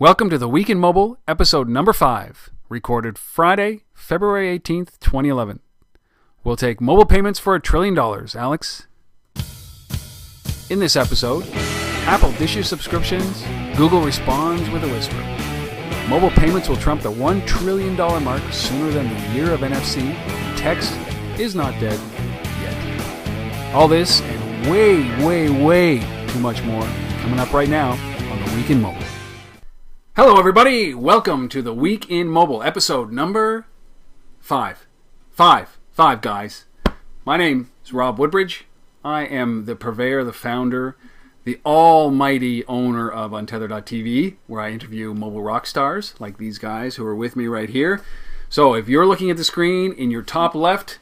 Welcome to the Week in Mobile, episode number 5, recorded Friday, February 18th, 2011. We'll take mobile payments for $1 trillion, Alex. In this episode, Apple dishes subscriptions, Google responds with a whisper. Mobile payments will trump the $1 trillion mark sooner than the year of NFC, and text is not dead yet. All this and way too much more coming up right now on the Week in Mobile. Hello everybody, welcome to the Week in Mobile, episode number 5. Five, guys. My name is Rob Woodbridge. I am the purveyor, the founder, the almighty owner of Untether.tv, where I interview mobile rock stars like these guys who are with me right here. So if you're looking at the screen in your top left,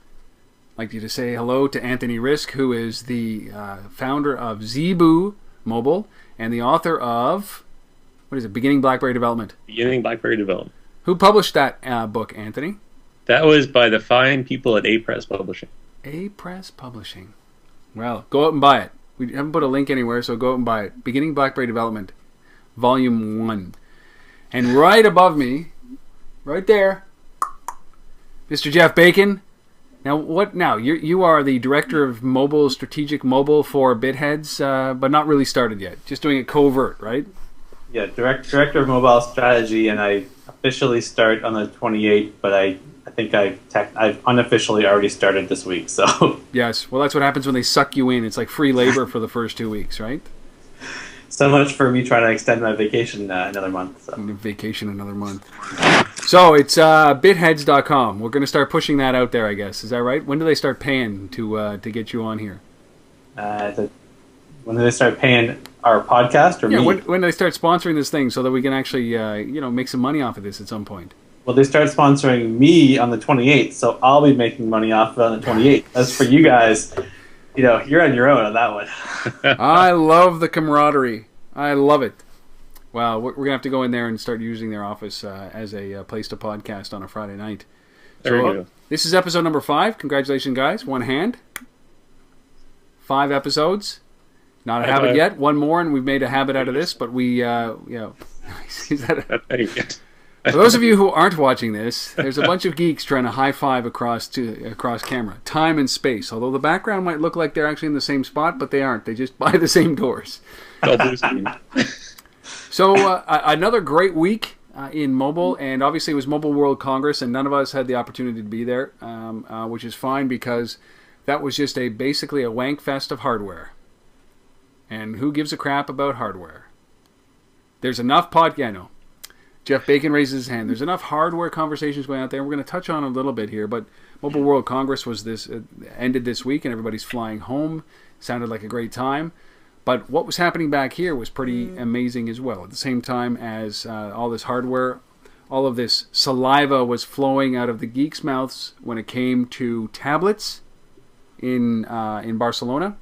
I'd like you to say hello to Anthony Rizk, who is the founder of Zebu Mobile and the author of... what is it? Beginning BlackBerry Development. Beginning BlackBerry Development. Who published that book, Anthony? That was by the fine people at A-Press Publishing. A-Press Publishing. Well, go out and buy it. We haven't put a link anywhere, so go out and buy it. Beginning BlackBerry Development, Volume 1. And right above me, right there, Mr. Jeff Bacon. Now, what now? You are the director of mobile, strategic mobile for BitHeads, but not really started yet. Just doing it covert, right? Yeah, director of mobile strategy, and I officially start on the 28th, but I think I've unofficially already started this week. So yes, well, that's what happens when they suck you in. It's like free labor for the first 2 weeks, right? So much for me trying to extend my vacation another month. So. Vacation another month. So it's bitheads.com. We're going to start pushing that out there, I guess. Is that right? When do they start paying to get you on here? When do they start paying our podcast or me? When they start sponsoring this thing so that we can actually make some money off of this at some point. Well, they start sponsoring me on the 28th, so I'll be making money off it on the 28th. As for you guys, you're on your own on that one. I love the camaraderie. I love it. Wow, we're going to have to go in there and start using their office as a place to podcast on a Friday night. There you go. This is episode number 5. Congratulations, guys. One hand. 5 episodes. Not a habit yet. One more, and we've made a habit out of this. But we, is that for those of you who aren't watching this, there's a bunch of geeks trying to high five across camera, time and space. Although the background might look like they're actually in the same spot, but they aren't. They just buy the same doors. So another great week in mobile, and obviously it was Mobile World Congress, and none of us had the opportunity to be there, which is fine because that was just basically a wank fest of hardware. And who gives a crap about hardware? There's enough I know. Jeff Bacon raises his hand. There's enough hardware conversations going out there. We're going to touch on a little bit here, but Mobile World Congress was ended this week, and everybody's flying home. Sounded like a great time. But what was happening back here was pretty amazing as well. At the same time as all this hardware, all of this saliva was flowing out of the geeks' mouths when it came to tablets in Barcelona.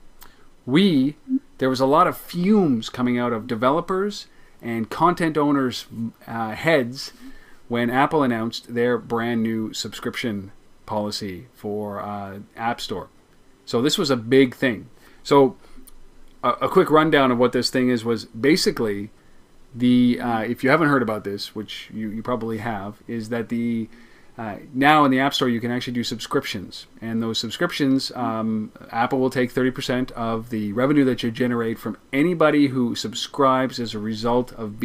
There was a lot of fumes coming out of developers and content owners' heads when Apple announced their brand new subscription policy for App Store. So this was a big thing. So a quick rundown of what this thing is was basically if you haven't heard about this, which you probably have, is that now in the App Store you can actually do subscriptions, and those subscriptions, Apple will take 30% of the revenue that you generate from anybody who subscribes as a result of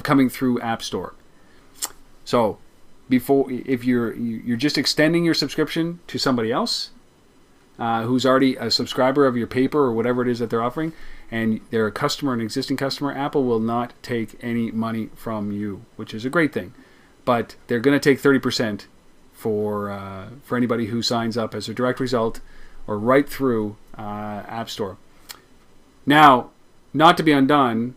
coming through App Store. So if you're just extending your subscription to somebody else who's already a subscriber of your paper or whatever it is that they're offering, and they're a customer, an existing customer, Apple will not take any money from you, which is a great thing. But they're going to take 30% for anybody who signs up as a direct result or right through App Store. Now, not to be undone,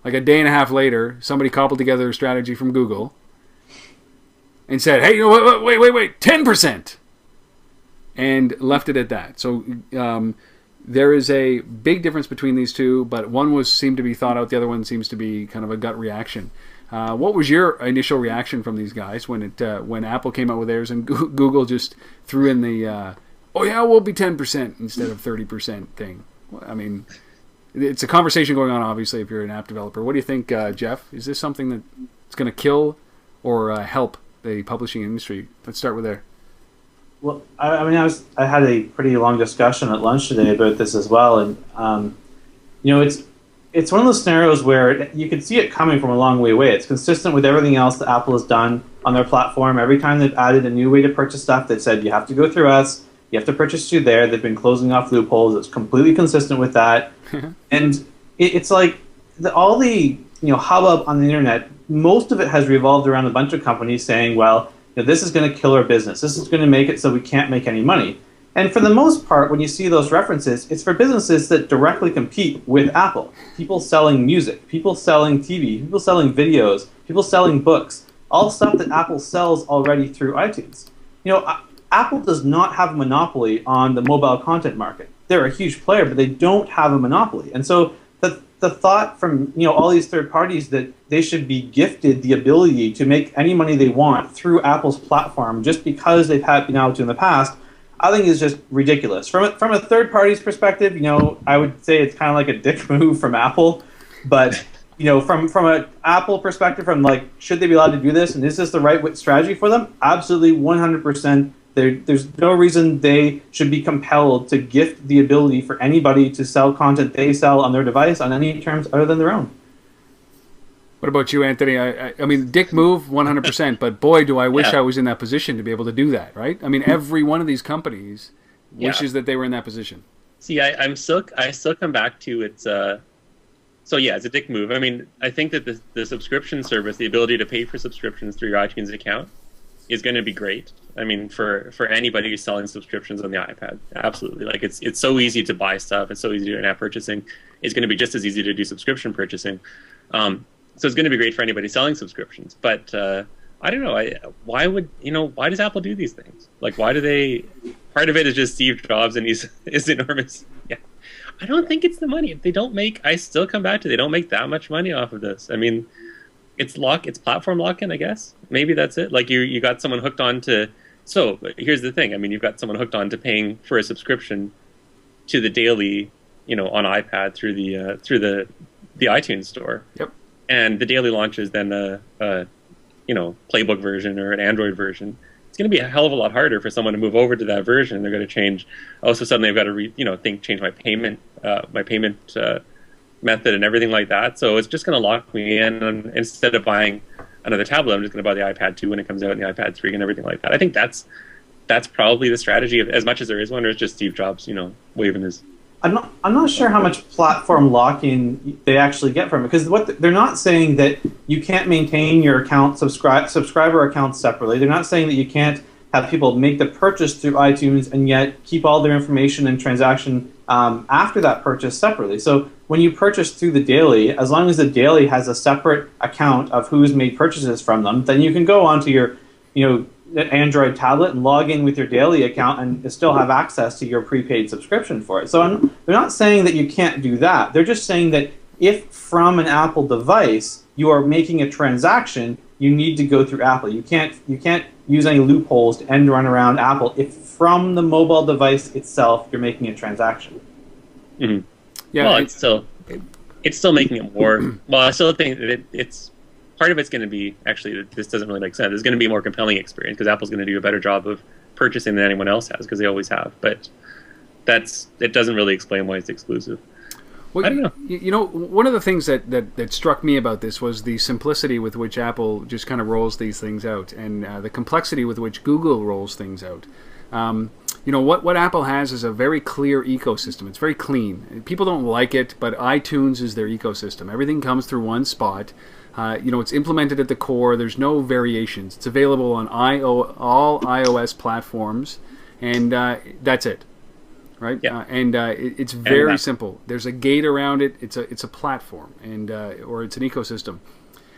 like a day and a half later, somebody cobbled together a strategy from Google and said, hey, wait, 10%! And left it at that. So there is a big difference between these two, but one seemed to be thought out, the other one seems to be kind of a gut reaction. What was your initial reaction from these guys when Apple came out with theirs and Google just threw in the we'll be 10% instead of 30% thing? I mean, it's a conversation going on, obviously, if you're an app developer. What do you think, Jeff? Is this something that's going to kill or help the publishing industry? Let's start with there. Well, I mean, I had a pretty long discussion at lunch today about this as well, and it's one of those scenarios where you can see it coming from a long way away. It's consistent with everything else that Apple has done on their platform. Every time they've added a new way to purchase stuff, they've said you have to go through us. You have to purchase through there. They've been closing off loopholes. It's completely consistent with that. And it's like all the hubbub on the internet. Most of it has revolved around a bunch of companies saying, well, this is going to kill our business. This is going to make it so we can't make any money. And for the most part, when you see those references, it's for businesses that directly compete with Apple. People selling music, people selling TV, people selling videos, people selling books, all stuff that Apple sells already through iTunes. Apple does not have a monopoly on the mobile content market. They're a huge player, but they don't have a monopoly. And so the thought from all these third parties that they should be gifted the ability to make any money they want through Apple's platform just because they've been able to in the past, I think is just ridiculous. From a third party's perspective, I would say it's kind of like a dick move from Apple. But from an Apple perspective, from should they be allowed to do this and is this the right strategy for them? Absolutely, 100%. There's no reason they should be compelled to gift the ability for anybody to sell content they sell on their device on any terms other than their own. What about you, Anthony? I mean, dick move, 100%, but boy, do I wish I was in that position to be able to do that, right? I mean, every one of these companies wishes that they were in that position. See, I still come back to it's it's a dick move. I mean, I think that the subscription service, the ability to pay for subscriptions through your iTunes account, is going to be great. I mean, for anybody who's selling subscriptions on the iPad, absolutely. It's so easy to buy stuff. It's so easy to do in-app purchasing. It's going to be just as easy to do subscription purchasing. So it's going to be great for anybody selling subscriptions. But I don't know. Why does Apple do these things? Why do they? Part of it is just Steve Jobs and his enormous. Yeah, I don't think it's the money. They don't make. I still come back to they don't make that much money off of this. I mean, it's platform lock-in, I guess. Maybe that's it. You got someone hooked on to. So here's the thing. I mean, you've got someone hooked on to paying for a subscription to the daily, on iPad through the iTunes store. Yep. And the daily launches then a playbook version or an Android version. It's going to be a hell of a lot harder for someone to move over to that version. They're going to change. Oh, so suddenly I've got to change my payment method and everything like that. So it's just going to lock me in. And instead of buying another tablet, I'm just going to buy the iPad 2 when it comes out and the iPad 3 and everything like that. I think that's probably the strategy of, as much as there is one, or it's just Steve Jobs, waving his. I'm not sure how much platform lock-in they actually get from it, because they're not saying that you can't maintain your account subscriber accounts separately. They're not saying that you can't have people make the purchase through iTunes and yet keep all their information and transaction after that purchase separately. So when you purchase through the daily, as long as the daily has a separate account of who's made purchases from them, then you can go onto your Android tablet and log in with your daily account and still have access to your prepaid subscription for it. So they're not saying that you can't do that. They're just saying that if from an Apple device you are making a transaction, you need to go through Apple. You can't use any loopholes to end run around Apple if from the mobile device itself you're making a transaction. Mm-hmm. Yeah, well, it's still making it more. Well, I still think that it's. Part of it's going to be, actually, this doesn't really make sense. It's going to be a more compelling experience because Apple's going to do a better job of purchasing than anyone else has, because they always have. But it doesn't really explain why it's exclusive. Well, I don't know. One of the things that struck me about this was the simplicity with which Apple just kind of rolls these things out, and the complexity with which Google rolls things out. What Apple has is a very clear ecosystem. It's very clean. People don't like it, but iTunes is their ecosystem. Everything comes through one spot. It's implemented at the core. There's no variations. It's available on all iOS platforms, and that's it, right? Yeah. It's very simple. There's a gate around it. It's a platform, or it's an ecosystem,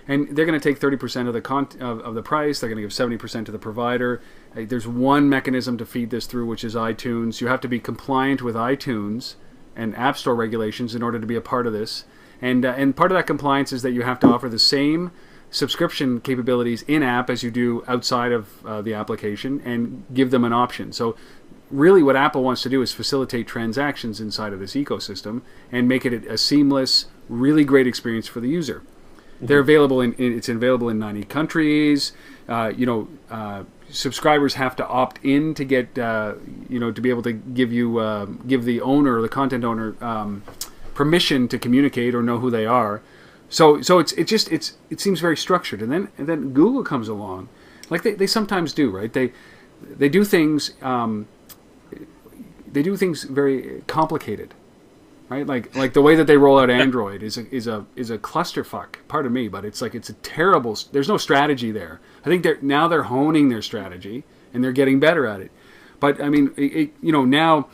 and they're going to take 30% of the price. They're going to give 70% to the provider. There's one mechanism to feed this through, which is iTunes. You have to be compliant with iTunes and App Store regulations in order to be a part of this. And part of that compliance is that you have to offer the same subscription capabilities in-app as you do outside of the application, and give them an option. So really what Apple wants to do is facilitate transactions inside of this ecosystem and make it a seamless, really great experience for the user. They're available it's available in 90 countries. Subscribers have to opt in to get, to be able to give the owner, the content owner, permission to communicate or know who they are. So it seems very structured. And then Google comes along, like they sometimes do, right? They do things. They do things very complicated. Right, like the way that they roll out Android is a clusterfuck. Pardon me, but it's a terrible. There's no strategy there. I think they're honing their strategy and they're getting better at it. But I mean, now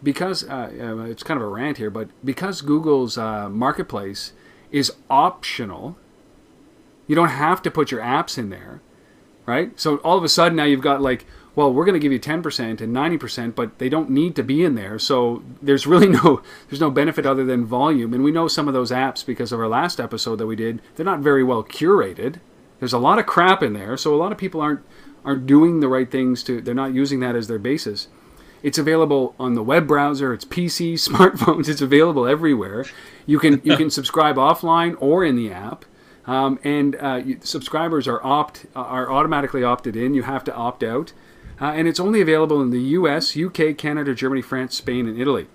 because it's kind of a rant here, but because Google's marketplace is optional, you don't have to put your apps in there, right? So all of a sudden now you've got well, we're going to give you 10% and 90%, but they don't need to be in there. So there's really no benefit other than volume. And we know some of those apps, because of our last episode that we did, they're not very well curated. There's a lot of crap in there. So a lot of people aren't doing the right things they're not using that as their basis. It's available on the web browser. It's PC, smartphones. It's available everywhere. You can subscribe offline or in the app. Subscribers are automatically opted in. You have to opt out. And it's only available in the US, UK, Canada, Germany, France, Spain, and Italy.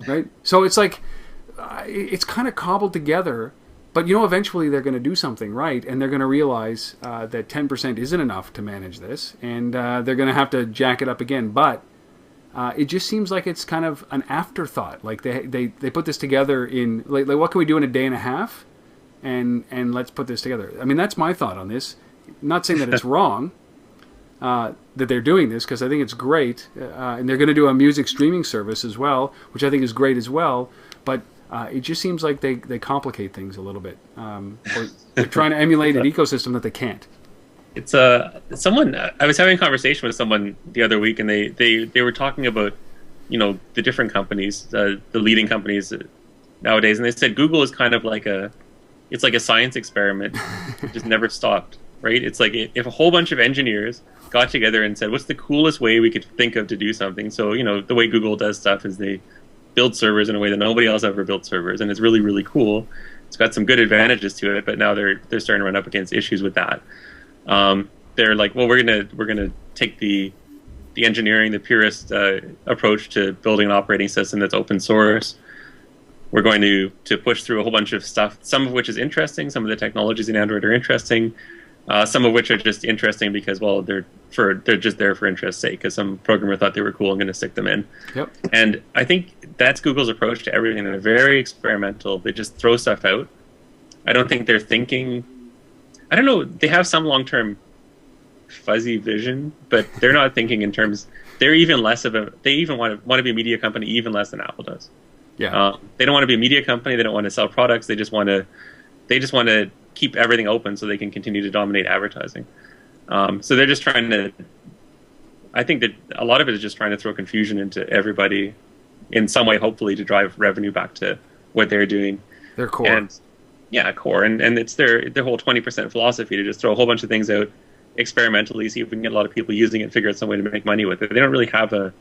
Right? So it's it's kind of cobbled together, but eventually they're going to do something right, and they're going to realize that 10% isn't enough to manage this, and they're going to have to jack it up again. But it just seems like it's kind of an afterthought. Like they put this together in, like what can we do in a day and a half? And let's put this together. I mean, that's my thought on this. I'm not saying that it's wrong. That they're doing this, because I think it's great, and they're going to do a music streaming service as well, which I think is great as well. But it just seems like they complicate things a little bit. Or they're trying to emulate an ecosystem that they can't. It's someone. I was having a conversation with someone the other week, and they were talking about the different companies, the leading companies nowadays, and they said Google is kind of like a science experiment, it just never stopped. Right? It's like if a whole bunch of engineers got together and said, what's the coolest way we could think of to do something? So, the way Google does stuff is they build servers in a way that nobody else ever built servers, and it's really, really cool. It's got some good advantages to it, but now they're starting to run up against issues with that. They're like, well, we're gonna take the engineering, the purist approach to building an operating system that's open source. We're going to push through a whole bunch of stuff, some of which is interesting. Some of the technologies in Android are interesting. Some of which are just interesting because, well, they're just there for interest's sake, because some programmer thought they were cool and going to stick them in. Yep. And I think that's Google's approach to everything. They're very experimental. They just throw stuff out. I don't think they're thinking. I don't know. They have some long-term fuzzy vision, but they're not thinking in terms. They're even less of a. They even want to be a media company even less than Apple does. Yeah. They don't want to be a media company. They don't want to sell products. They just want to keep everything open so they can continue to dominate advertising. So they're just trying to. I think that a lot of it is just trying to throw confusion into everybody, in some way, hopefully, to drive revenue back to what they're doing. Their core. Core, and it's their whole 20% philosophy to just throw a whole bunch of things out experimentally, see if we can get a lot of people using it, figure out some way to make money with it. They don't really have they're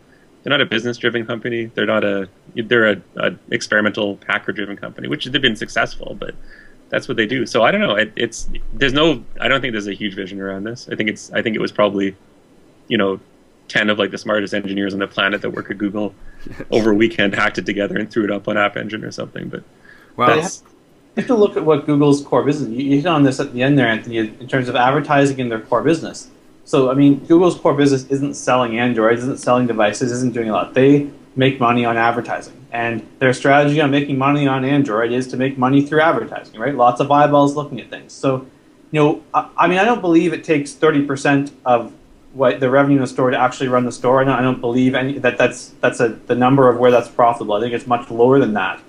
not a business-driven company. They're a experimental hacker-driven company, which they've been successful, but that's what they do. So I don't know. I don't think there's a huge vision around this. I think it was probably, 10 of the smartest engineers on the planet that work at Google over a weekend hacked it together and threw it up on App Engine or something. But wow. You have to look at what Google's core business. You hit on this at the end there, Anthony, in terms of advertising in their core business. So, I mean, Google's core business isn't selling Android, isn't selling devices, isn't doing a lot. They make money on advertising. And their strategy on making money on Android is to make money through advertising, right? Lots of eyeballs looking at things. So, I don't believe it takes 30% of what the revenue in the store to actually run the store. I don't believe that's the number of where that's profitable. I think it's much lower than that.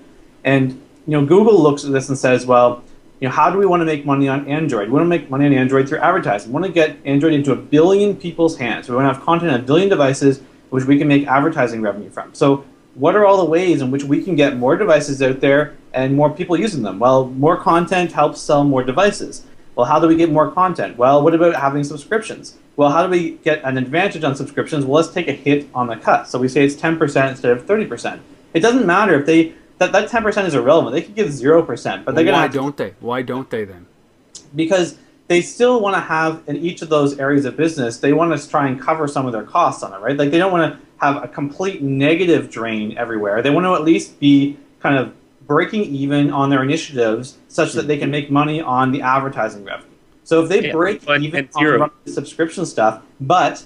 And, Google looks at this and says, well, how do we want to make money on Android? We want to make money on Android through advertising. We want to get Android into 1 billion people's hands. We want to have content on 1 billion devices which we can make advertising revenue from. So what are all the ways in which we can get more devices out there and more people using them? Well, more content helps sell more devices. Well, how do we get more content? Well, what about having subscriptions? Well, how do we get an advantage on subscriptions? Well, let's take a hit on the cut. So we say it's 10% instead of 30%. It doesn't matter if they that 10% is irrelevant. They could give 0%, but they're going to. Why don't they? Why don't they then? Because they still want to have, in each of those areas of business, they want to try and cover some of their costs on it, right? Like, they don't want to have a complete negative drain everywhere. They want to at least be kind of breaking even on their initiatives such that they can make money on the advertising revenue. So if they break even on the subscription stuff, but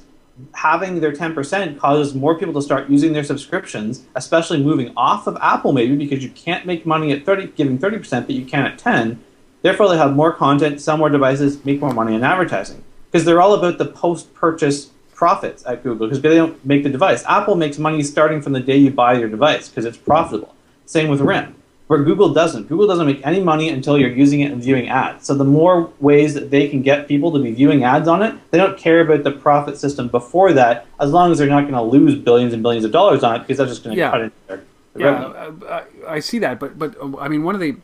having their 10% causes more people to start using their subscriptions, especially moving off of Apple maybe because you can't make money at giving 30%, but you can at 10%. Therefore, they have more content, sell more devices, make more money in advertising. Because they're all about the post-purchase profits at Google, because they don't make the device. Apple makes money starting from the day you buy your device because it's profitable. Same with RIM. Where Google doesn't. Google doesn't make any money until you're using it and viewing ads. So the more ways that they can get people to be viewing ads on it, they don't care about the profit system before that, as long as they're not going to lose billions and billions of dollars on it, because that's just going to cut into their revenue. I see that, but I mean,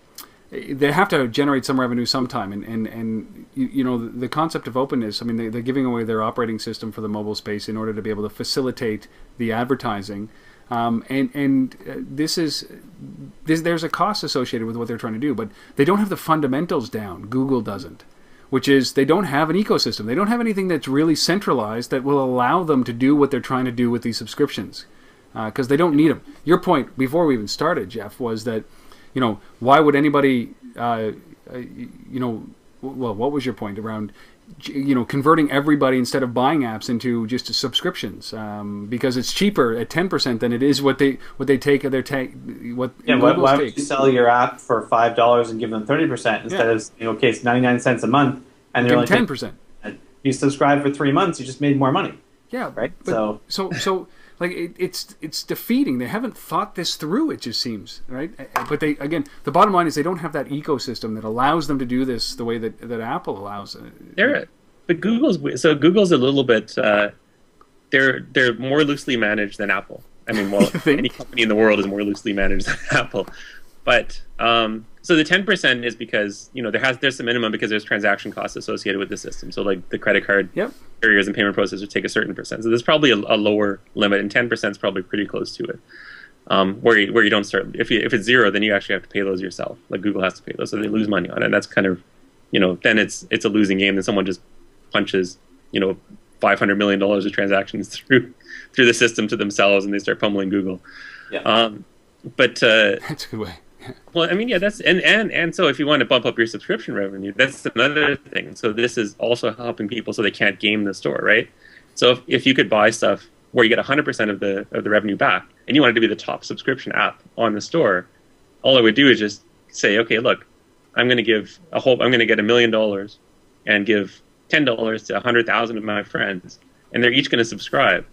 they have to generate some revenue sometime, and you know, the concept of openness. I mean, they're giving away their operating system for the mobile space in order to be able to facilitate the advertising. There's a cost associated with what they're trying to do, but they don't have the fundamentals down. Google doesn't, which is they don't have an ecosystem. They don't have anything that's really centralized that will allow them to do what they're trying to do with these subscriptions, because they don't need them. Your point before we even started, Jeff, was that, you know, why would anybody, you know, well, what was your point around, you know, converting everybody instead of buying apps into just subscriptions, because it's cheaper at 10% than it is what they take of their what why would you sell your app for $5 and give them 30% instead of, you know, okay, it's 99 cents a month and they're only 10%. You subscribe for 3 months, you just made more money. Yeah, right. So like it's defeating. They haven't thought this through. It just seems, right? But they, again, the bottom line is they don't have that ecosystem that allows them to do this the way that Apple allows. But Google's a little bit. They're more loosely managed than Apple. I mean, well, any company in the world is more loosely managed than Apple. But so the 10% is because, you know, there's a minimum because there's transaction costs associated with the system. So like the credit card carriers and payment processors take a certain percent. So there's probably a lower limit, and 10% is probably pretty close to it. Where you don't start, if it's 0, then you actually have to pay those yourself. Like Google has to pay those, so they lose money on it. And that's kind of, you know, then it's a losing game. Then someone just punches, you know, $500 million of transactions through the system to themselves, and they start pummeling Google. Yeah. That's a good way. Well, I mean, yeah, that's and so if you want to bump up your subscription revenue, that's another thing. So this is also helping people so they can't game the store, right? So if you could buy stuff where you get 100% of the revenue back, and you wanted to be the top subscription app on the store, all I would do is just say, okay, look, I'm going to get $1 million and give $10 to 100,000 of my friends, and they're each going to subscribe,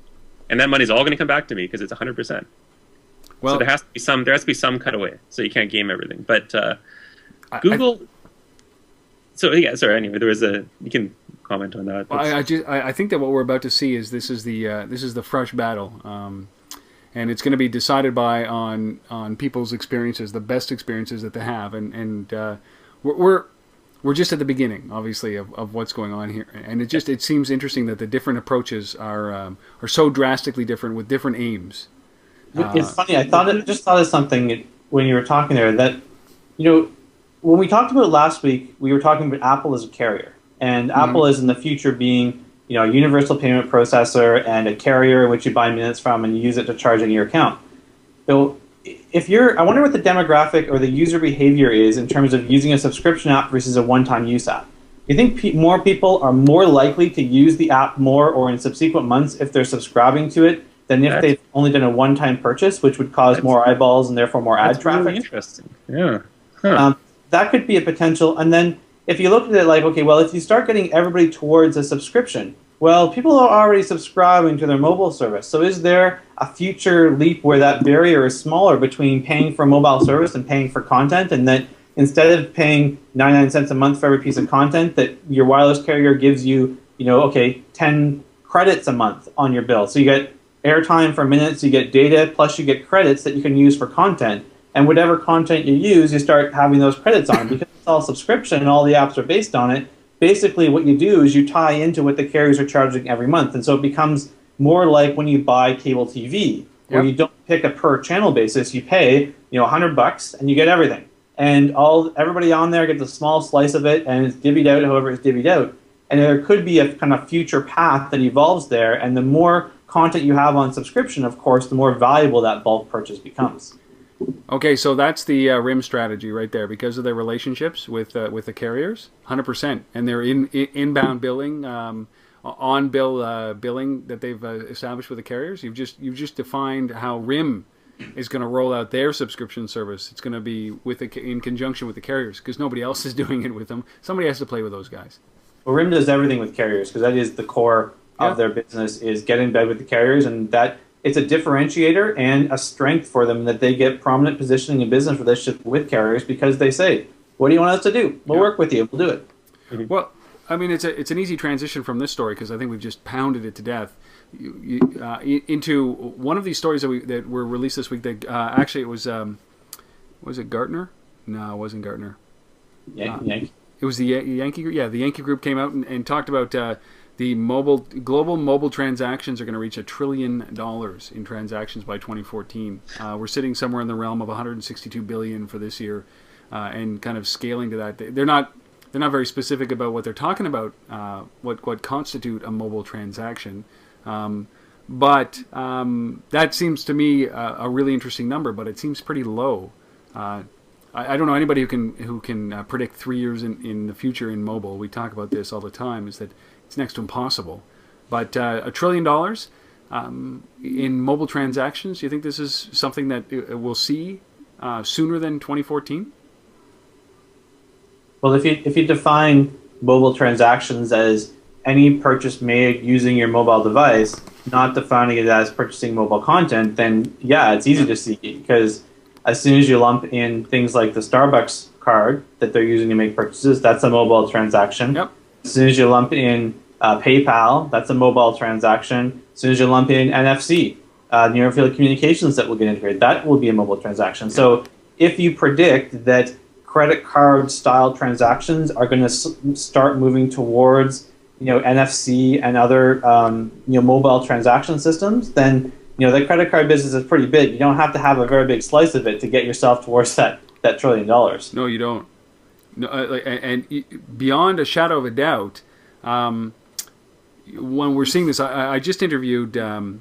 and that money's all going to come back to me because it's 100%. Well, so there has to be some cutaway, so you can't game everything. But Google. Anyway, you can comment on that. Well, I think that what we're about to see is this is the fresh battle, and it's going to be decided on people's experiences, the best experiences that they have, and we're just at the beginning, obviously, of what's going on here, and it seems interesting that the different approaches are so drastically different with different aims. It's funny. I just thought of something when you were talking there that, you know, when we talked about last week, we were talking about Apple as a carrier, and Apple is in the future being, you know, a universal payment processor and a carrier in which you buy minutes from and you use it to charge into your account. So I wonder what the demographic or the user behavior is in terms of using a subscription app versus a one-time use app. Do you think more people are more likely to use the app more or in subsequent months if they're subscribing to it than if they've only done a one-time purchase, which would cause more eyeballs and therefore more ad traffic? Really interesting. Yeah. Huh. That could be a potential. And then if you look at it like, okay, well, if you start getting everybody towards a subscription, well, people are already subscribing to their mobile service. So is there a future leap where that barrier is smaller between paying for a mobile service and paying for content, and that instead of paying 99 cents a month for every piece of content, that your wireless carrier gives you, 10 credits a month on your bill. So you get airtime for minutes, you get data, plus you get credits that you can use for content. And whatever content you use, you start having those credits on. Because it's all subscription and all the apps are based on it, basically what you do is you tie into what the carriers are charging every month. And so it becomes more like when you buy cable TV, where you don't pick a per channel basis, you pay, $100 and you get everything. And everybody on there gets a small slice of it, and it's divvied out however it's divvied out. And there could be a kind of future path that evolves there, and the more content you have on subscription, of course, the more valuable that bulk purchase becomes. Okay, so that's the RIM strategy right there, because of their relationships with the carriers, 100%, and their inbound billing, on bill billing that they've established with the carriers. You've just defined how RIM is going to roll out their subscription service. It's going to be in conjunction with the carriers, because nobody else is doing it with them. Somebody has to play with those guys. Well, RIM does everything with carriers, because that is the core of their business, is get in bed with the carriers, and that it's a differentiator and a strength for them that they get prominent positioning in business relationships with carriers, because they say, "What do you want us to do? We'll work with you. We'll do it." Mm-hmm. Well, I mean, it's an easy transition from this story, because I think we've just pounded it to death, into one of these stories that were released this week. That actually it was it Gartner? No, it wasn't Gartner. Yankee. It was the Yankee Group. Yeah, the Yankee Group came out and talked about the global mobile transactions are going to reach $1 trillion in transactions by 2014. We're sitting somewhere in the realm of 162 billion for this year, and kind of scaling to that. They're not very specific about what they're talking about, what constitute a mobile transaction, but that seems to me a really interesting number. But it seems pretty low. I don't know anybody who can predict 3 years in the future in mobile. We talk about this all the time. Is that it's next to impossible. But $1 trillion in mobile transactions. Do you think this is something that we'll see sooner than 2014? Well, if you define mobile transactions as any purchase made using your mobile device, not defining it as purchasing mobile content, then yeah, it's easy to see, because as soon as you lump in things like the Starbucks card that they're using to make purchases, that's a mobile transaction. Yep. As soon as you lump in PayPal, that's a mobile transaction. As soon as you lump in NFC, near field communications that will get integrated, that will be a mobile transaction. So if you predict that credit card style transactions are going to start moving towards NFC and other mobile transaction systems, then the credit card business is pretty big. You don't have to have a very big slice of it to get yourself towards that $1 trillion. No, you don't. No, and beyond a shadow of a doubt, when we're seeing this, I just interviewed one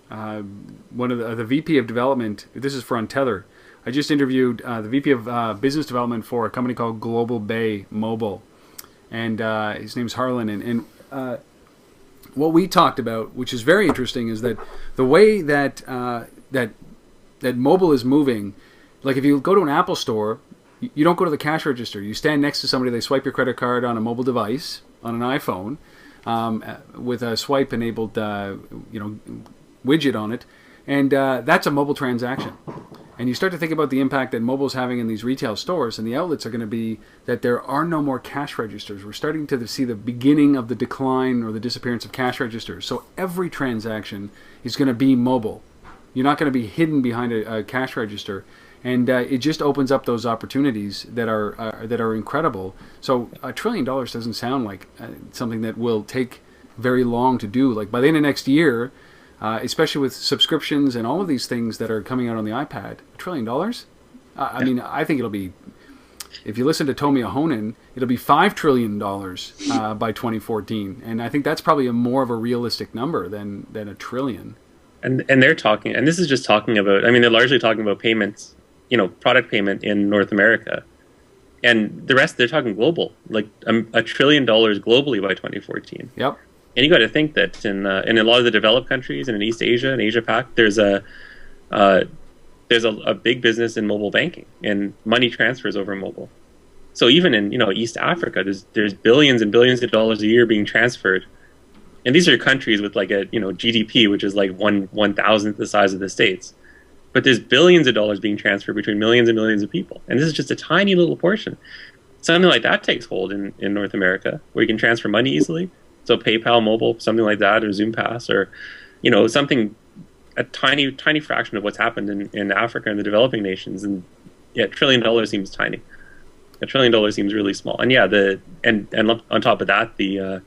of the VP of development. This is for Untether. I just interviewed the VP of business development for a company called Global Bay Mobile, and his name's Harlan. And what we talked about, which is very interesting, is that the way that that mobile is moving. Like if you go to an Apple store, you don't go to the cash register. You stand next to somebody. They swipe your credit card on a mobile device, on an iPhone, with a swipe-enabled widget on it, and that's a mobile transaction. And you start to think about the impact that mobile is having in these retail stores, and the outlets are going to be that there are no more cash registers. We're starting to see the beginning of the decline or the disappearance of cash registers. So every transaction is going to be mobile. You're not going to be hidden behind a cash register. And it just opens up those opportunities that are incredible. So $1 trillion doesn't sound like something that will take very long to do. Like by the end of next year, especially with subscriptions and all of these things that are coming out on the iPad, $1 trillion? I mean, I think it'll be, if you listen to Tomi Ahonen, it'll be $5 trillion by 2014. And I think that's probably more of a realistic number than $1 trillion. And they're talking, and this is just talking about, I mean, they're largely talking about payments, product payment in North America. And the rest, they're talking global, like $1 trillion globally by 2014. Yep. And you got to think that in a lot of the developed countries and in East Asia and Asia Pac, there's a big business in mobile banking and money transfers over mobile. So even in East Africa, there's billions and billions of dollars a year being transferred, and these are countries with like a GDP which is like 1/1000th the size of the States, but there's billions of dollars being transferred between millions and millions of people, and this is just a tiny little portion. Something like that takes hold in North America, where you can transfer money easily. So PayPal mobile, something like that, or ZoomPass, or something, a tiny fraction of what's happened in Africa and the developing nations, and yeah, $1 trillion seems tiny. $1 trillion seems really small. And yeah, and on top of that, the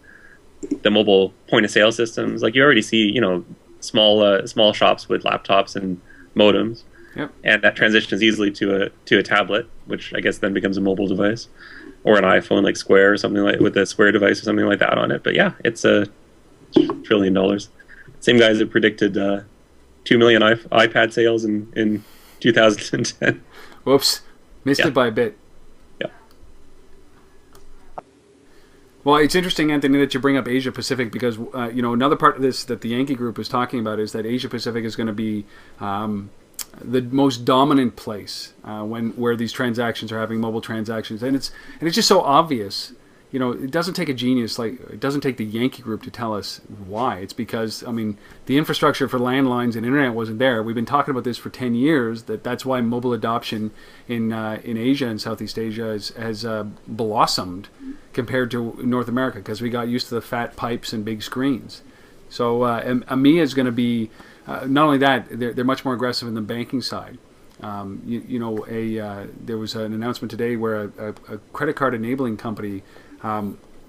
mobile point of sale systems, like you already see, small shops with laptops and modems. Yep. And that transitions easily to a tablet, which I guess then becomes a mobile device, or an iPhone like Square or something like with a Square device or something like that on it. But yeah, it's $1 trillion. Same guys that predicted 2 million iPad sales in 2010. Whoops, missed it by a bit. Yeah. Well, it's interesting, Anthony, that you bring up Asia Pacific because another part of this that the Yankee Group is talking about is that Asia Pacific is going to be the most dominant place where these transactions are having mobile transactions, and it's just so obvious. It doesn't take a genius, it doesn't take the Yankee Group to tell us why. It's because, the infrastructure for landlines and internet wasn't there. We've been talking about this for 10 years, that's why mobile adoption in Asia and Southeast Asia has blossomed compared to North America, because we got used to the fat pipes and big screens. So EMEA is going to be, not only that, they're much more aggressive in the banking side. There was an announcement today where a credit card enabling company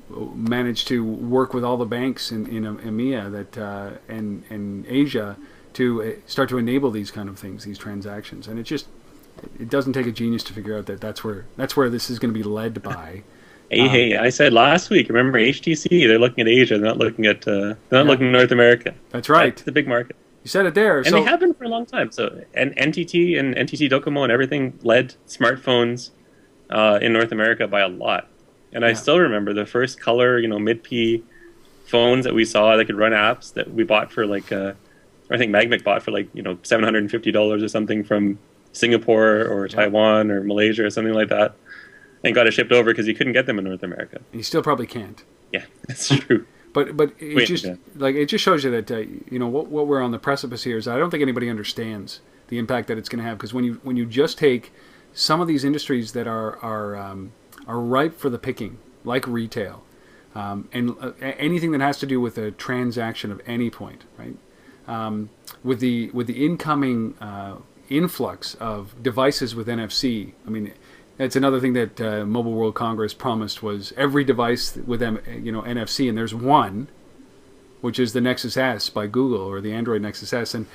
managed to work with all the banks in EMEA and Asia to start to enable these kind of things, these transactions. And it doesn't take a genius to figure out that's where this is going to be led by. Hey, I said last week, remember HTC, they're looking at Asia, they're not looking at looking at North America. That's right. It's the big market. You said it there. And they have been for a long time. So, and NTT and NTT Docomo and everything led smartphones in North America by a lot. And I still remember the first color, mid-P phones that we saw that could run apps that we bought for I think Magmic bought for $750 or something from Singapore or Taiwan or Malaysia or something like that, and got it shipped over because you couldn't get them in North America. And you still probably can't. Yeah, that's true. But it just shows you that what we're on the precipice here is I don't think anybody understands the impact that it's going to have, because when you just take some of these industries that are ripe for the picking, like retail, and anything that has to do with a transaction of any point, right? With the incoming influx of devices with NFC, that's another thing that Mobile World Congress promised, was every device with NFC, and there's one, which is the Nexus S by Google, or the Android Nexus S, and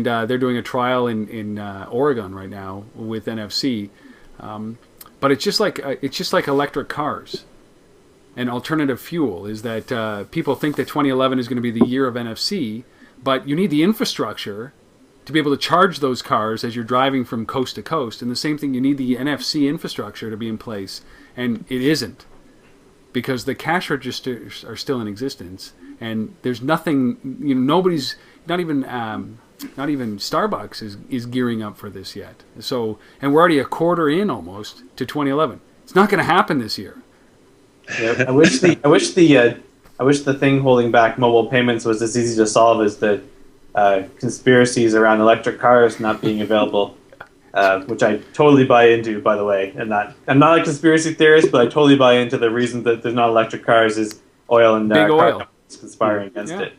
they're doing a trial in Oregon right now with NFC. But it's just like electric cars and alternative fuel. Is that people think that 2011 is going to be the year of NFC, but you need the infrastructure to be able to charge those cars as you're driving from coast to coast. And the same thing, you need the NFC infrastructure to be in place, and it isn't, because the cash registers are still in existence, and there's nothing. Nobody's, not even Starbucks is gearing up for this yet. So, and we're already a quarter in almost to 2011. It's not going to happen this year. Yeah, I wish the thing holding back mobile payments was as easy to solve as the conspiracies around electric cars not being available, which I totally buy into, by the way. And I'm not a conspiracy theorist, but I totally buy into the reason that there's not electric cars is oil and big car oil companies conspiring against it.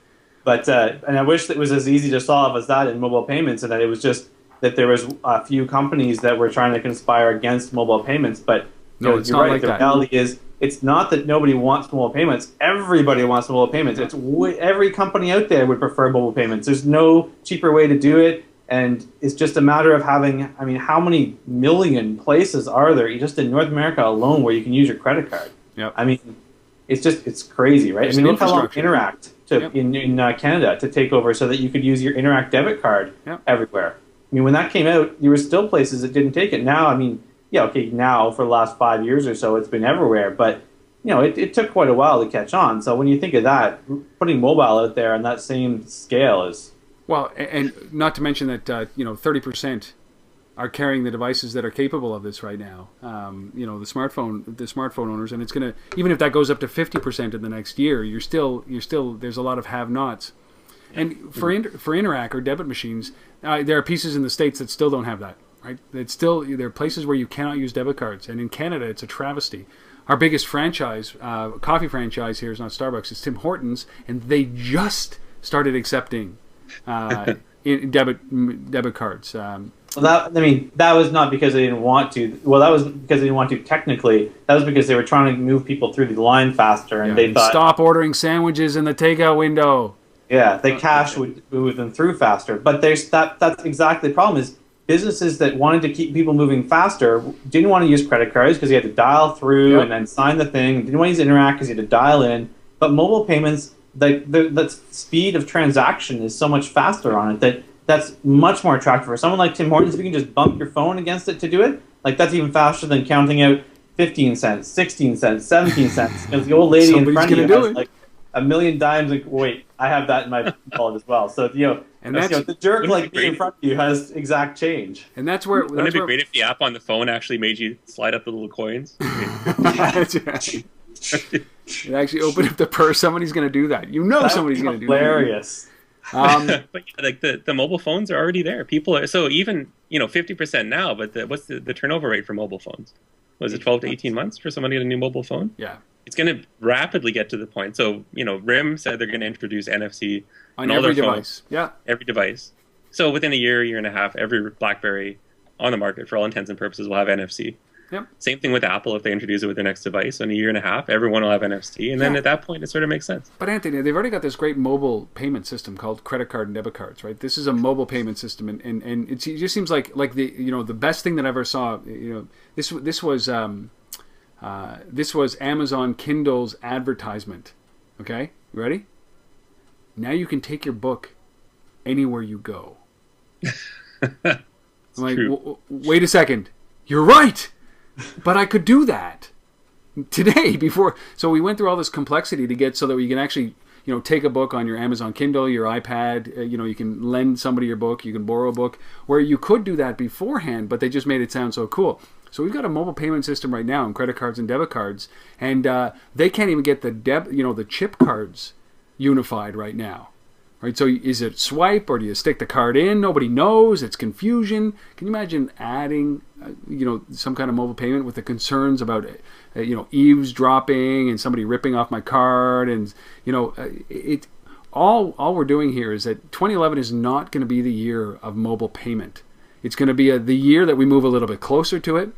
But and I wish it was as easy to solve as that in mobile payments, and that it was just that there was a few companies that were trying to conspire against mobile payments. But no, it's you're not right. like The that. reality is, it's not that nobody wants mobile payments. Everybody wants mobile payments. It's every company out there would prefer mobile payments. There's no cheaper way to do it, and it's just a matter of having. How many million places are there just in North America alone where you can use your credit card? Yep. It's crazy, right? There's Look how long infrastructure. Interact took in Canada to take over so that you could use your Interact debit card everywhere. When that came out, there were still places that didn't take it. Now, now for the last 5 years or so, it's been everywhere. But, it took quite a while to catch on. So when you think of that, putting mobile out there on that same scale is... Well, and not to mention that, 30% are carrying the devices that are capable of this right now. The smartphone owners, and it's going to, even if that goes up to 50% in the next year, you're still there's a lot of have-nots. And for Interac or debit machines, there are pieces in the States that still don't have that. Right? There are places where you cannot use debit cards, and in Canada, it's a travesty. Our biggest franchise, coffee franchise here, is not Starbucks; it's Tim Hortons, and they just started accepting debit cards. Well, that was not because they didn't want to. Well, that was because they didn't want to technically. That was because they were trying to move people through the line faster, and they thought, stop ordering sandwiches in the takeout window. Yeah, the cash would move them through faster. But that's exactly the problem is businesses that wanted to keep people moving faster didn't want to use credit cards because you had to dial through and then sign the thing. Didn't want to use Interact because you had to dial in. But mobile payments, the speed of transaction is so much faster on it that's much more attractive for someone like Tim Hortons. If you can just bump your phone against it to do it, like that's even faster than counting out 15 cents, 16 cents, 17 cents. Because the old lady in front of you has like a million dimes. Like, wait, I have that in my wallet as well. So and that's the jerk like in front of you has exact change. And that's where. Wouldn't it be great if the app on the phone actually made you slide up the little coins? It actually opened up the purse. Somebody's going to do that. Somebody's going to do that. Hilarious. But yeah, like the mobile phones are already there. People are so even 50% now. But what's the turnover rate for mobile phones? Was it 12 to 18 months for somebody to get a new mobile phone? Yeah, it's going to rapidly get to the point. So RIM said they're going to introduce NFC on every device. Yeah, every device. So within a year and a half, every BlackBerry on the market, for all intents and purposes, will have NFC. Yep. Same thing with Apple. If they introduce it with their next device, in a year and a half, everyone will have NFC, and then at that point, it sort of makes sense. But Anthony, they've already got this great mobile payment system called credit card and debit cards, right? This is a mobile payment system, and it just seems like the the best thing that I ever saw. This was Amazon Kindle's advertisement. Okay, you ready? Now you can take your book anywhere you go. I'm like, wait a second, you're right. But I could do that today before. So we went through all this complexity to get so that we can actually, take a book on your Amazon Kindle, your iPad. You can lend somebody your book. You can borrow a book. Where you could do that beforehand, but they just made it sound so cool. So we've got a mobile payment system right now in credit cards and debit cards, and they can't even get the chip cards unified right now. Right, so is it swipe or do you stick the card in? Nobody knows. It's confusion. Can you imagine adding, some kind of mobile payment with the concerns about, eavesdropping and somebody ripping off my card? And all we're doing here is that 2011 is not going to be the year of mobile payment. It's going to be the year that we move a little bit closer to it.